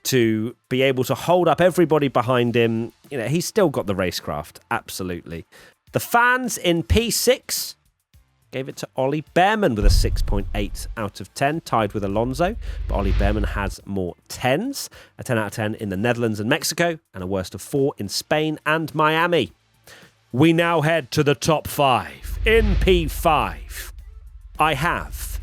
to be able to hold up everybody behind him. He's still got the racecraft, absolutely. The fans in P6 gave it to Ollie Behrman with a 6.8 out of 10, tied with Alonso. But Ollie Behrman has more 10s, a 10 out of 10 in the Netherlands and Mexico, and a worst of 4 in Spain and Miami. We now head to the top 5. In P5, I have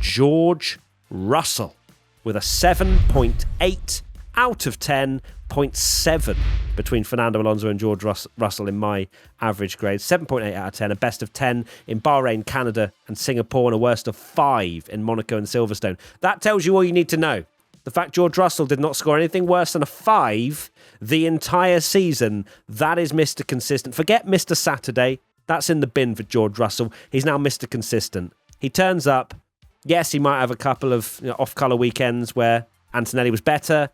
George Russell with a 7.8 out of 10, 0.7 between Fernando Alonso and George Russell in my average grade. 7.8 out of 10, a best of 10 in Bahrain, Canada and Singapore, and a worst of 5 in Monaco and Silverstone. That tells you all you need to know. The fact George Russell did not score anything worse than a 5 the entire season, that is Mr. Consistent. Forget Mr. Saturday. That's in the bin for George Russell. He's now Mr. Consistent. He turns up. Yes, he might have a couple of off-colour weekends where Antonelli was better.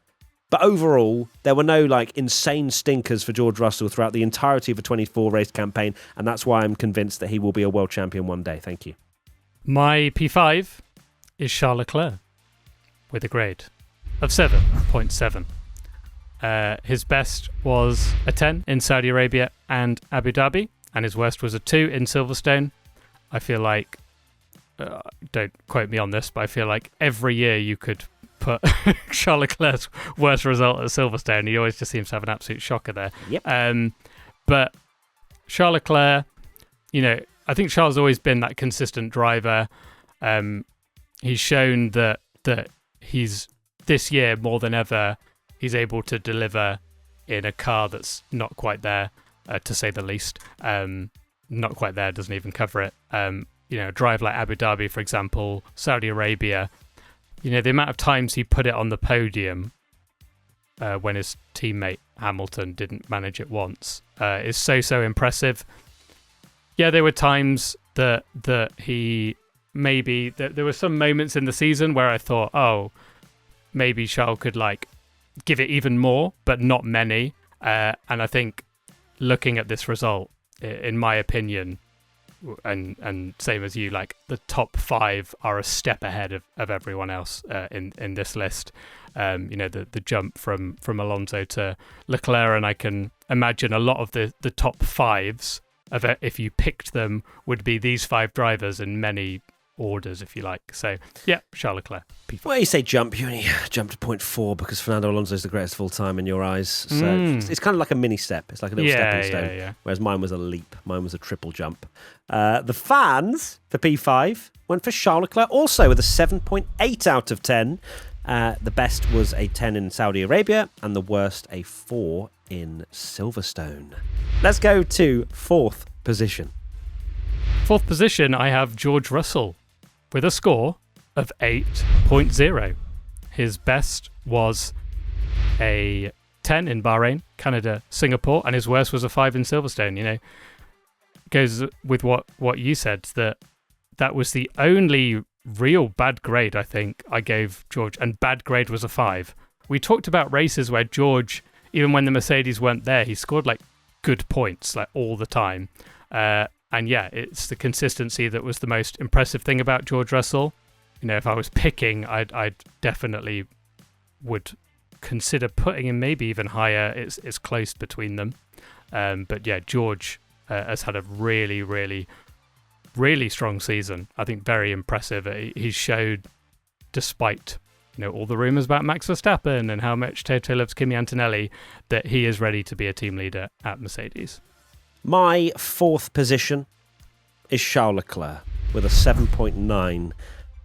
But overall, there were no insane stinkers for George Russell throughout the entirety of a 24-race campaign, and that's why I'm convinced that he will be a world champion one day. Thank you. My P5 is Charles Leclerc with a grade of 7.7. His best was a 10 in Saudi Arabia and Abu Dhabi, and his worst was a 2 in Silverstone. I feel like, don't quote me on this, but I feel like every year you could put Charles Leclerc's worst result at Silverstone. He always just seems to have an absolute shocker there. Yep. But Charles Leclerc, I think Charles has always been that consistent driver. He's shown that he's, this year more than ever, he's able to deliver in a car that's not quite there, to say the least. Not quite there doesn't even cover it. A drive like Abu Dhabi, for example, Saudi Arabia, the amount of times he put it on the podium when his teammate Hamilton didn't manage it once is so impressive. Yeah, there were times that he maybe there were some moments in the season where I thought, maybe Charles could give it even more, but not many. And I think looking at this result, in my opinion, and same as you, the top 5 are a step ahead of everyone else in this list. The jump from Alonso to Leclerc, and I can imagine a lot of the top 5s of it, if you picked them, would be these 5 drivers in many orders, if you like. So yeah, Charles Leclerc, P5. Well, you say jump, you only jumped to 0.4 because Fernando Alonso is the greatest of all time in your eyes. So it's kind of like a mini step. It's like a little stepping stone. Yeah. Whereas mine was a leap. Mine was a triple jump. The fans for P5 went for Charles Leclerc also with a 7.8 out of 10. The best was a 10 in Saudi Arabia and the worst a 4 in Silverstone. Let's go to 4th position. 4th position, I have George Russell with a score of 8.0. His best was a 10 in Bahrain, Canada, Singapore, and his worst was a 5 in Silverstone. Goes with what you said, that was the only real bad grade, I think, I gave George, and bad grade was a 5. We talked about races where George, even when the Mercedes weren't there, he scored like good points like all the time. And yeah, it's the consistency that was the most impressive thing about George Russell. You know, if I was picking, I'd definitely would consider putting him maybe even higher. It's close between them. But yeah, George has had a really, really, really strong season. I think very impressive. He's showed, despite all the rumours about Max Verstappen and how much Toto loves Kimi Antonelli, that he is ready to be a team leader at Mercedes. My 4th position is Charles Leclerc with a 7.9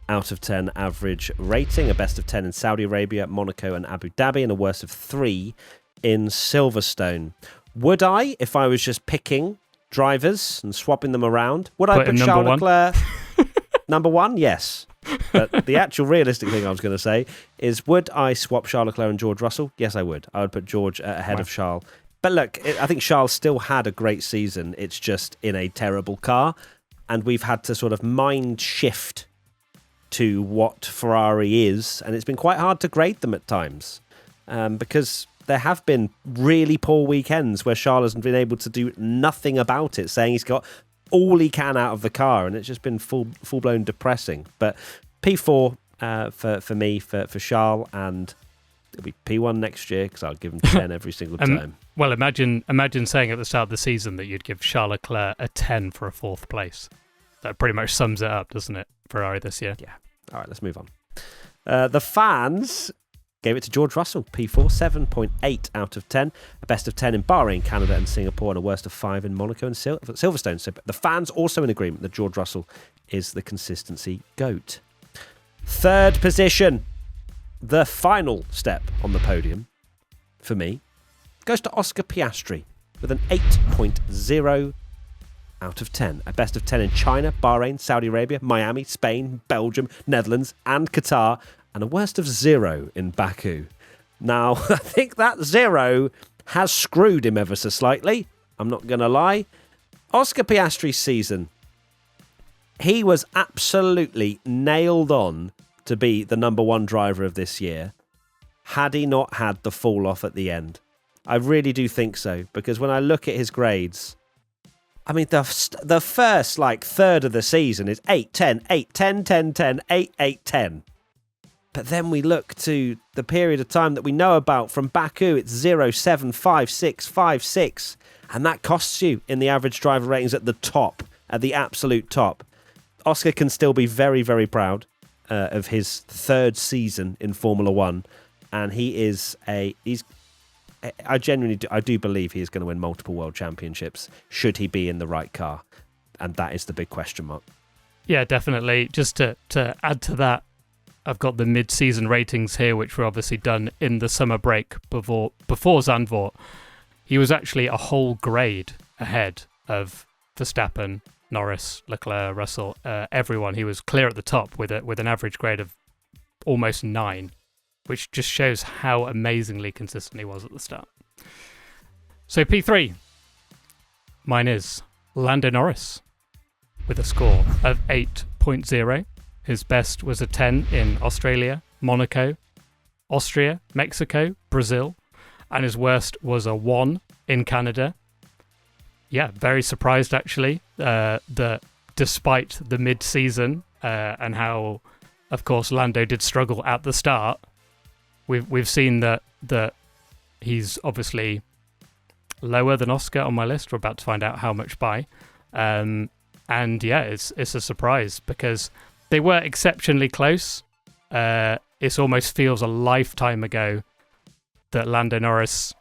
out of 10 average rating, a best of 10 in Saudi Arabia, Monaco and Abu Dhabi, and a worst of 3 in Silverstone. Would I, if I was just picking drivers and swapping them around, would I put Charles Leclerc number 1? Yes. But the actual realistic thing I was going to say is, would I swap Charles Leclerc and George Russell? Yes, I would. I would put George ahead of Charles. But look, I think Charles still had a great season. It's just in a terrible car. And we've had to sort of mind shift to what Ferrari is. And it's been quite hard to grade them at times. Because there have been really poor weekends where Charles hasn't been able to do nothing about it, saying he's got all he can out of the car. And it's just been full-blown depressing. But P4 for me, for Charles, and it'll be P1 next year because I'll give him 10 every single time. Well, imagine saying at the start of the season that you'd give Charles Leclerc a 10 for a 4th place. That pretty much sums it up, doesn't it, Ferrari this year? Yeah. All right, let's move on. The fans gave it to George Russell, P4, 7.8 out of 10. A best of 10 in Bahrain, Canada and Singapore, and a worst of 5 in Monaco and Silverstone. So the fans also in agreement that George Russell is the consistency GOAT. 3rd position, the final step on the podium for me, goes to Oscar Piastri with an 8.0 out of 10. A best of 10 in China, Bahrain, Saudi Arabia, Miami, Spain, Belgium, Netherlands and Qatar, and a worst of 0 in Baku. Now, I think that 0 has screwed him ever so slightly. I'm not going to lie. Oscar Piastri's season, he was absolutely nailed on to be the number 1 driver of this year, had he not had the fall off at the end. I really do think so, because when I look at his grades, I mean, the first third of the season is 8, 10, 8, 10, 10, 10, 8, 8, 10. But then we look to the period of time that we know about from Baku, it's 0, 7, 5, 6, 5, 6. And that costs you in the average driver ratings at the top, at the absolute top. Oscar can still be very, very proud of his 3rd season in Formula One. And I do believe he is going to win multiple world championships should he be in the right car. And that is the big question mark. Yeah, definitely. Just to add to that, I've got the mid-season ratings here, which were obviously done in the summer break before Zandvoort. He was actually a whole grade ahead of Verstappen, Norris, Leclerc, Russell, everyone. He was clear at the top with an average grade of almost 9, which just shows how amazingly consistent he was at the start. So P3, mine is Lando Norris with a score of 8.0. His best was a 10 in Australia, Monaco, Austria, Mexico, Brazil, and his worst was a 1 in Canada. Yeah, very surprised actually that despite the mid-season and how, of course, Lando did struggle at the start, we've seen that he's obviously lower than Oscar on my list. We're about to find out how much by. And yeah, it's a surprise because they were exceptionally close. It almost feels a lifetime ago that Lando Norris,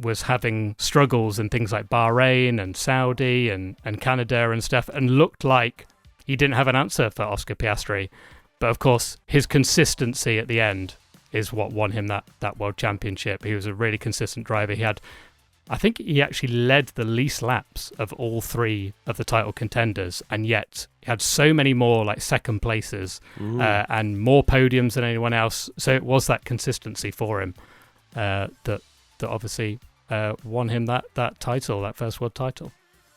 was having struggles in things like Bahrain and Saudi and Canada and stuff, and looked like he didn't have an answer for Oscar Piastri. But of course, his consistency at the end is what won him that world championship. He was a really consistent driver. I think he actually led the least laps of all 3 of the title contenders, and yet he had so many more second places and more podiums than anyone else. So it was that consistency for him that obviously won him that title, that first world title.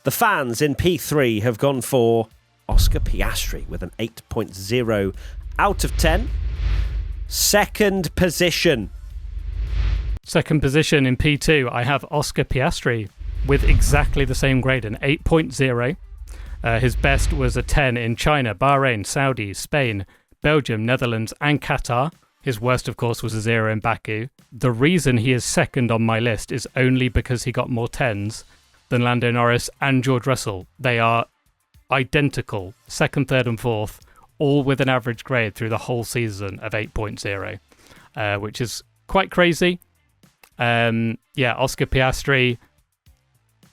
The fans in P3 have gone for Oscar Piastri with an 8.0 out of 10. Second position. Second position in P2, I have Oscar Piastri with exactly the same grade, an 8.0. His best was a 10 in China, Bahrain, Saudi, Spain, Belgium, Netherlands, and Qatar. His worst, of course, was a 0 in Baku. The reason he is second on my list is only because he got more 10s than Lando Norris and George Russell. They are identical, second, third, and fourth, all with an average grade through the whole season of 8.0, which is quite crazy. Oscar Piastri,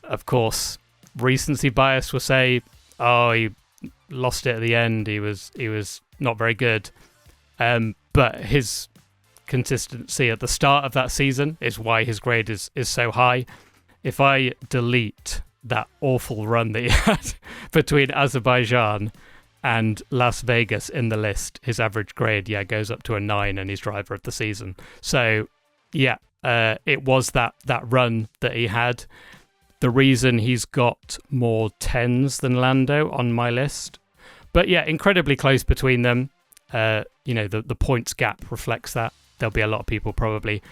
of course, recency bias will say, oh, he lost it at the end. He was not very good. But his consistency at the start of that season is why his grade is so high. If I delete that awful run that he had between Azerbaijan and Las Vegas in the list, his average grade, goes up to a 9 and he's driver of the season. So, it was that run that he had. The reason he's got more 10s than Lando on my list. But incredibly close between them. The points gap reflects that. There'll be a lot of people probably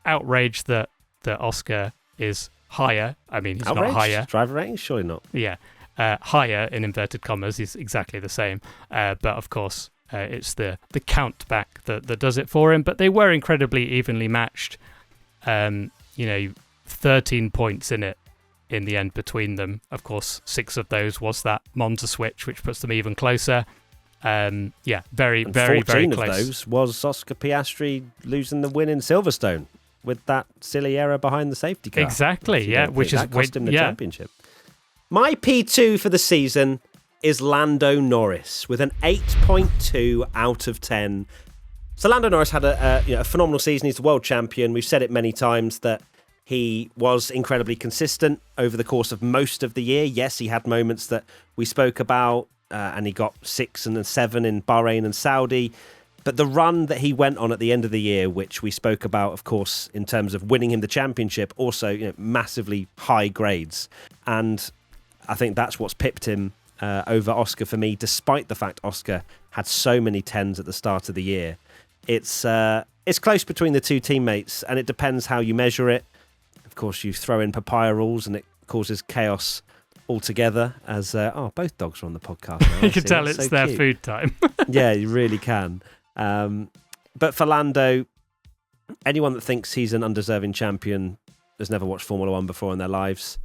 outraged that Oscar is higher. I mean, he's outraged? Not higher. Driver rating? Surely not. Yeah. Higher in inverted commas. He's exactly the same. But of course, it's the count back that does it for him. But they were incredibly evenly matched. 13 points in it in the end between them. Of course, 6 of those was that Monza switch, which puts them even closer. Very, very, very close. 14 of those was Oscar Piastri losing the win in Silverstone with that silly error behind the safety car. Exactly, which cost him the championship. My P2 for the season is Lando Norris with an 8.2 out of 10. So Lando Norris had a phenomenal season. He's the world champion. We've said it many times that he was incredibly consistent over the course of most of the year. Yes, he had moments that we spoke about, and he got 6 and 7 in Bahrain and Saudi. But the run that he went on at the end of the year, which we spoke about, of course, in terms of winning him the championship, also massively high grades. And I think that's what's pipped him over Oscar for me, despite the fact Oscar had so many 10s at the start of the year. It's close between the two teammates, and it depends how you measure it. Of course, you throw in papaya rules, and it causes chaos altogether. As both dogs are on the podcast now. You can tell it's so their cute. Food time. Yeah, you really can. But for Lando, anyone that thinks he's an undeserving champion has never watched Formula One before in their lives,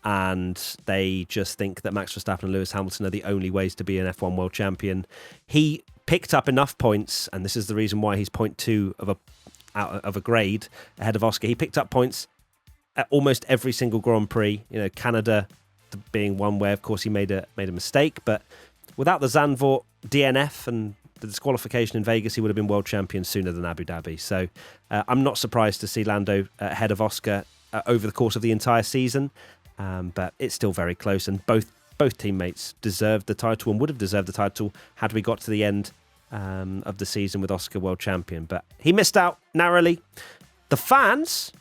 and they just think that Max Verstappen and Lewis Hamilton are the only ways to be an F1 world champion. He picked up enough points, and this is the reason why he's 0.2 of a grade ahead of Oscar. He picked up points at almost every single Grand Prix. Canada being one where, of course, he made a mistake, but without the Zandvoort DNF and the disqualification in Vegas, he would have been world champion sooner than Abu Dhabi. So I'm not surprised to see Lando ahead of Oscar over the course of the entire season, but it's still very close, and both teammates deserved the title and would have deserved the title had we got to the end of the season with Oscar world champion. But he missed out narrowly. The fans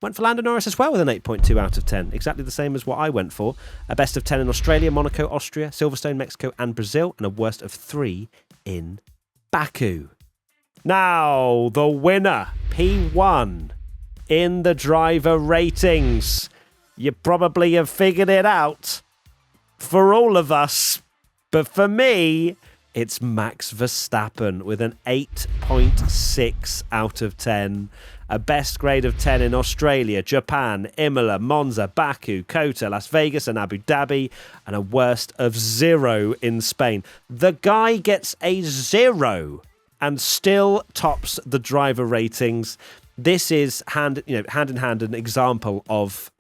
went for Lando Norris as well with an 8.2 out of 10. Exactly the same as what I went for. A best of 10 in Australia, Monaco, Austria, Silverstone, Mexico and Brazil, and a worst of 3 in Baku. Now, the winner, P1, in the driver ratings. You probably have figured it out for all of us, but for me, it's Max Verstappen with an 8.6 out of 10. A best grade of 10 in Australia, Japan, Imola, Monza, Baku, Kota, Las Vegas and Abu Dhabi, and a worst of 0 in Spain. The guy gets a 0 and still tops the driver ratings. This is hand in hand an example of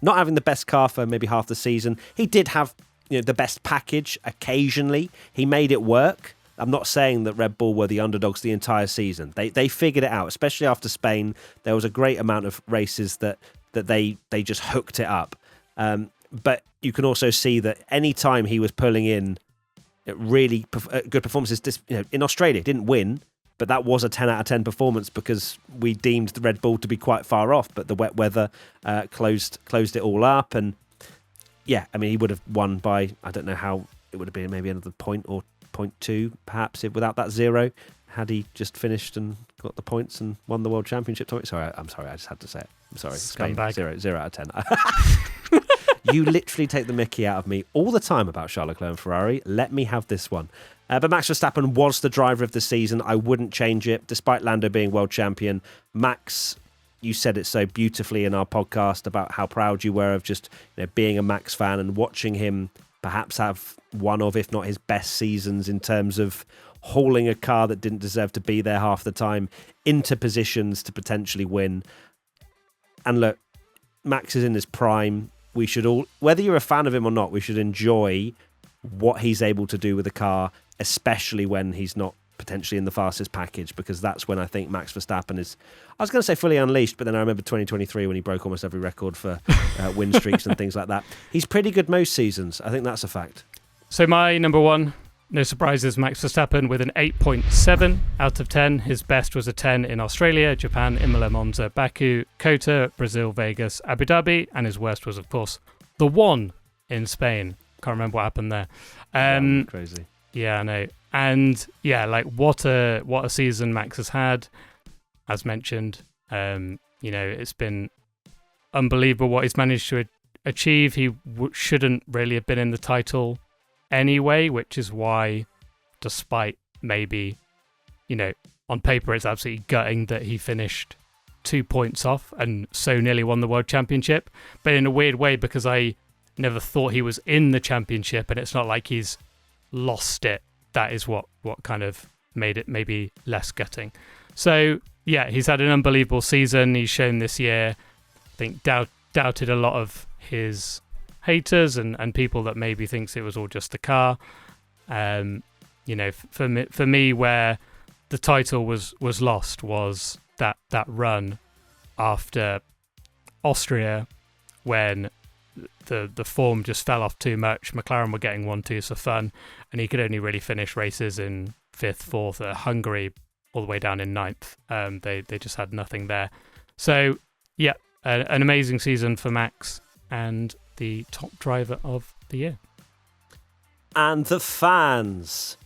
not having the best car for maybe half the season. He did have the best package occasionally. He made it work. I'm not saying that Red Bull were the underdogs the entire season. They figured it out, especially after Spain. There was a great amount of races that they just hooked it up. But you can also see that any time he was pulling in really good performances, in Australia, didn't win, but that was a 10 out of 10 performance because we deemed the Red Bull to be quite far off, but the wet weather closed it all up. And yeah, I mean, he would have won by, I don't know how it would have been maybe another point or 0.2, perhaps, without that 0. Had he just finished and got the points and won the World Championship, Tommy? I'm sorry, I just had to say it. I'm sorry. Scumbag. Spain, 0 out of 10. You literally take the mickey out of me all the time about Charles Leclerc and Ferrari. Let me have this one. But Max Verstappen was the driver of the season. I wouldn't change it, despite Lando being world champion. Max, you said it so beautifully in our podcast about how proud you were of just being a Max fan and watching him perhaps have one of, if not his best seasons in terms of hauling a car that didn't deserve to be there half the time into positions to potentially win. And look, Max is in his prime. We should all, whether you're a fan of him or not, we should enjoy what he's able to do with the car, especially when he's not potentially in the fastest package, because that's when I think Max Verstappen is, I was going to say fully unleashed, but then I remember 2023 when he broke almost every record for win streaks and things like that. He's pretty good most seasons. I think that's a fact. So my number one, no surprises, Max Verstappen with an 8.7 out of 10. His best was a 10 in Australia, Japan, Imola, Monza, Baku, Kota, Brazil, Vegas, Abu Dhabi, and his worst was, of course, the 1 in Spain. Can't remember what happened there. Crazy. Yeah, I know. And yeah, like what a season Max has had. As mentioned, it's been unbelievable what he's managed to achieve. He shouldn't really have been in the title anyway, which is why, despite maybe, on paper it's absolutely gutting that he finished 2 points off and so nearly won the World Championship. But in a weird way, because I never thought he was in the championship and it's not like he's lost it, that is what kind of made it maybe less gutting. So yeah, he's had an unbelievable season. He's shown this year, I think, doubted a lot of his haters and people that maybe thinks it was all just the car. For me, where the title was lost was that run after Austria, when the form just fell off too much. McLaren were getting 1-2 for fun, and he could only really finish races in 5th, 4th. At Hungary, all the way down in 9th. They just had nothing there. So yeah, an amazing season for Max and the top driver of the year. And the fans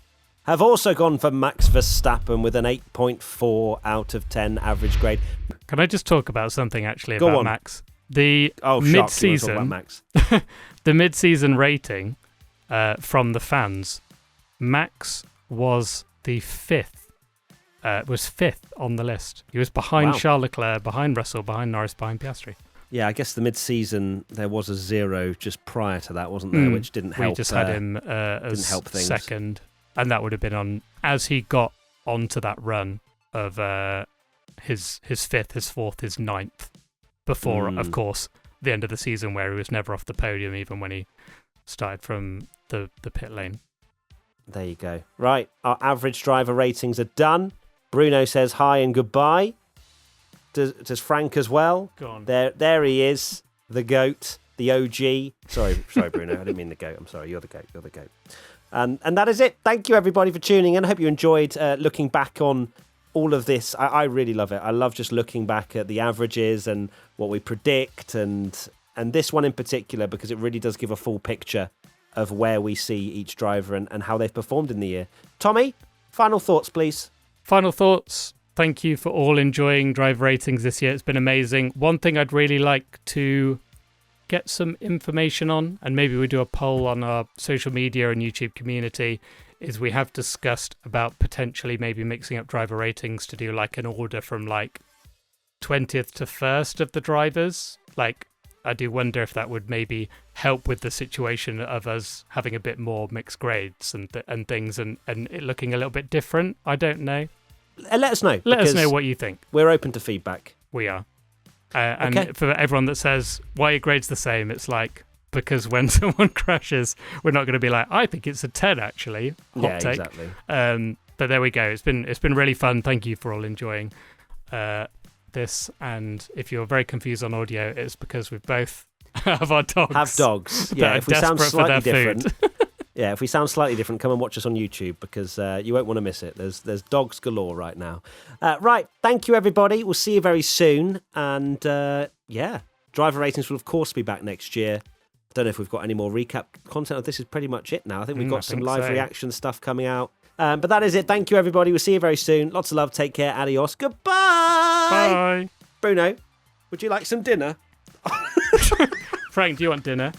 have also gone for Max Verstappen with an 8.4 out of 10 average grade. Can I just talk about something actually about Max? The mid-season, the mid-season rating from the fans, Max was the 5th. Was 5th on the list. He was behind Charles Leclerc, behind Russell, behind Norris, behind Piastri. Yeah, I guess the mid-season there was a 0 just prior to that, wasn't there? Which didn't help. We just had him as second, and that would have been on as he got onto that run of his 5th, his 4th, his 9th. Before, of course, the end of the season where he was never off the podium, even when he started from the pit lane. There you go. Right, our average driver ratings are done. Bruno says hi and goodbye. Does Frank as well? Go on. There he is, the GOAT, the OG. Sorry, Bruno, I didn't mean the GOAT. I'm sorry, you're the GOAT. And that is it. Thank you, everybody, for tuning in. I hope you enjoyed looking back on all of this. I really love it. I love just looking back at the averages and what we predict, and this one in particular, because it really does give a full picture of where we see each driver and how they've performed in the year. Tommy, final thoughts, please. Final thoughts. Thank you for all enjoying driver ratings this year. It's been amazing. One thing I'd really like to get some information on, and maybe we do a poll on our social media and YouTube community, is we have discussed about potentially maybe mixing up driver ratings to do like an order from like 20th to 1st of the drivers. Like, I do wonder if that would maybe help with the situation of us having a bit more mixed grades and things and it looking a little bit different. I don't know. Let us know. Let us know what you think. We're open to feedback. We are. And for everyone that says, why are your grades the same? It's like, because when someone crashes, we're not going to be like, I think it's a 10 actually. Hot take. Exactly. But there we go. It's been really fun. Thank you for all enjoying this. And if you're very confused on audio, it's because we both have our dogs. Have dogs. Yeah, if we sound slightly different. Yeah, if we sound slightly different, come and watch us on YouTube, because you won't want to miss it. There's dogs galore right now. Right, thank you, everybody. We'll see you very soon. And driver ratings will, of course, be back next year. Don't know if we've got any more recap content. This is pretty much it now. I think we've got some live so. reaction stuff coming out. But that is it. Thank you, everybody. We'll see you very soon. Lots of love. Take care. Adios. Goodbye. Bye. Bruno, would you like some dinner? Frank, do you want dinner?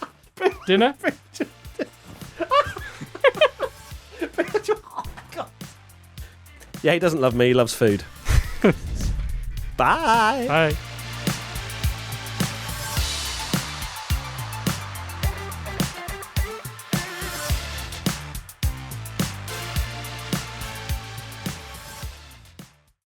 Dinner? Yeah, he doesn't love me. He loves food. Bye. Bye.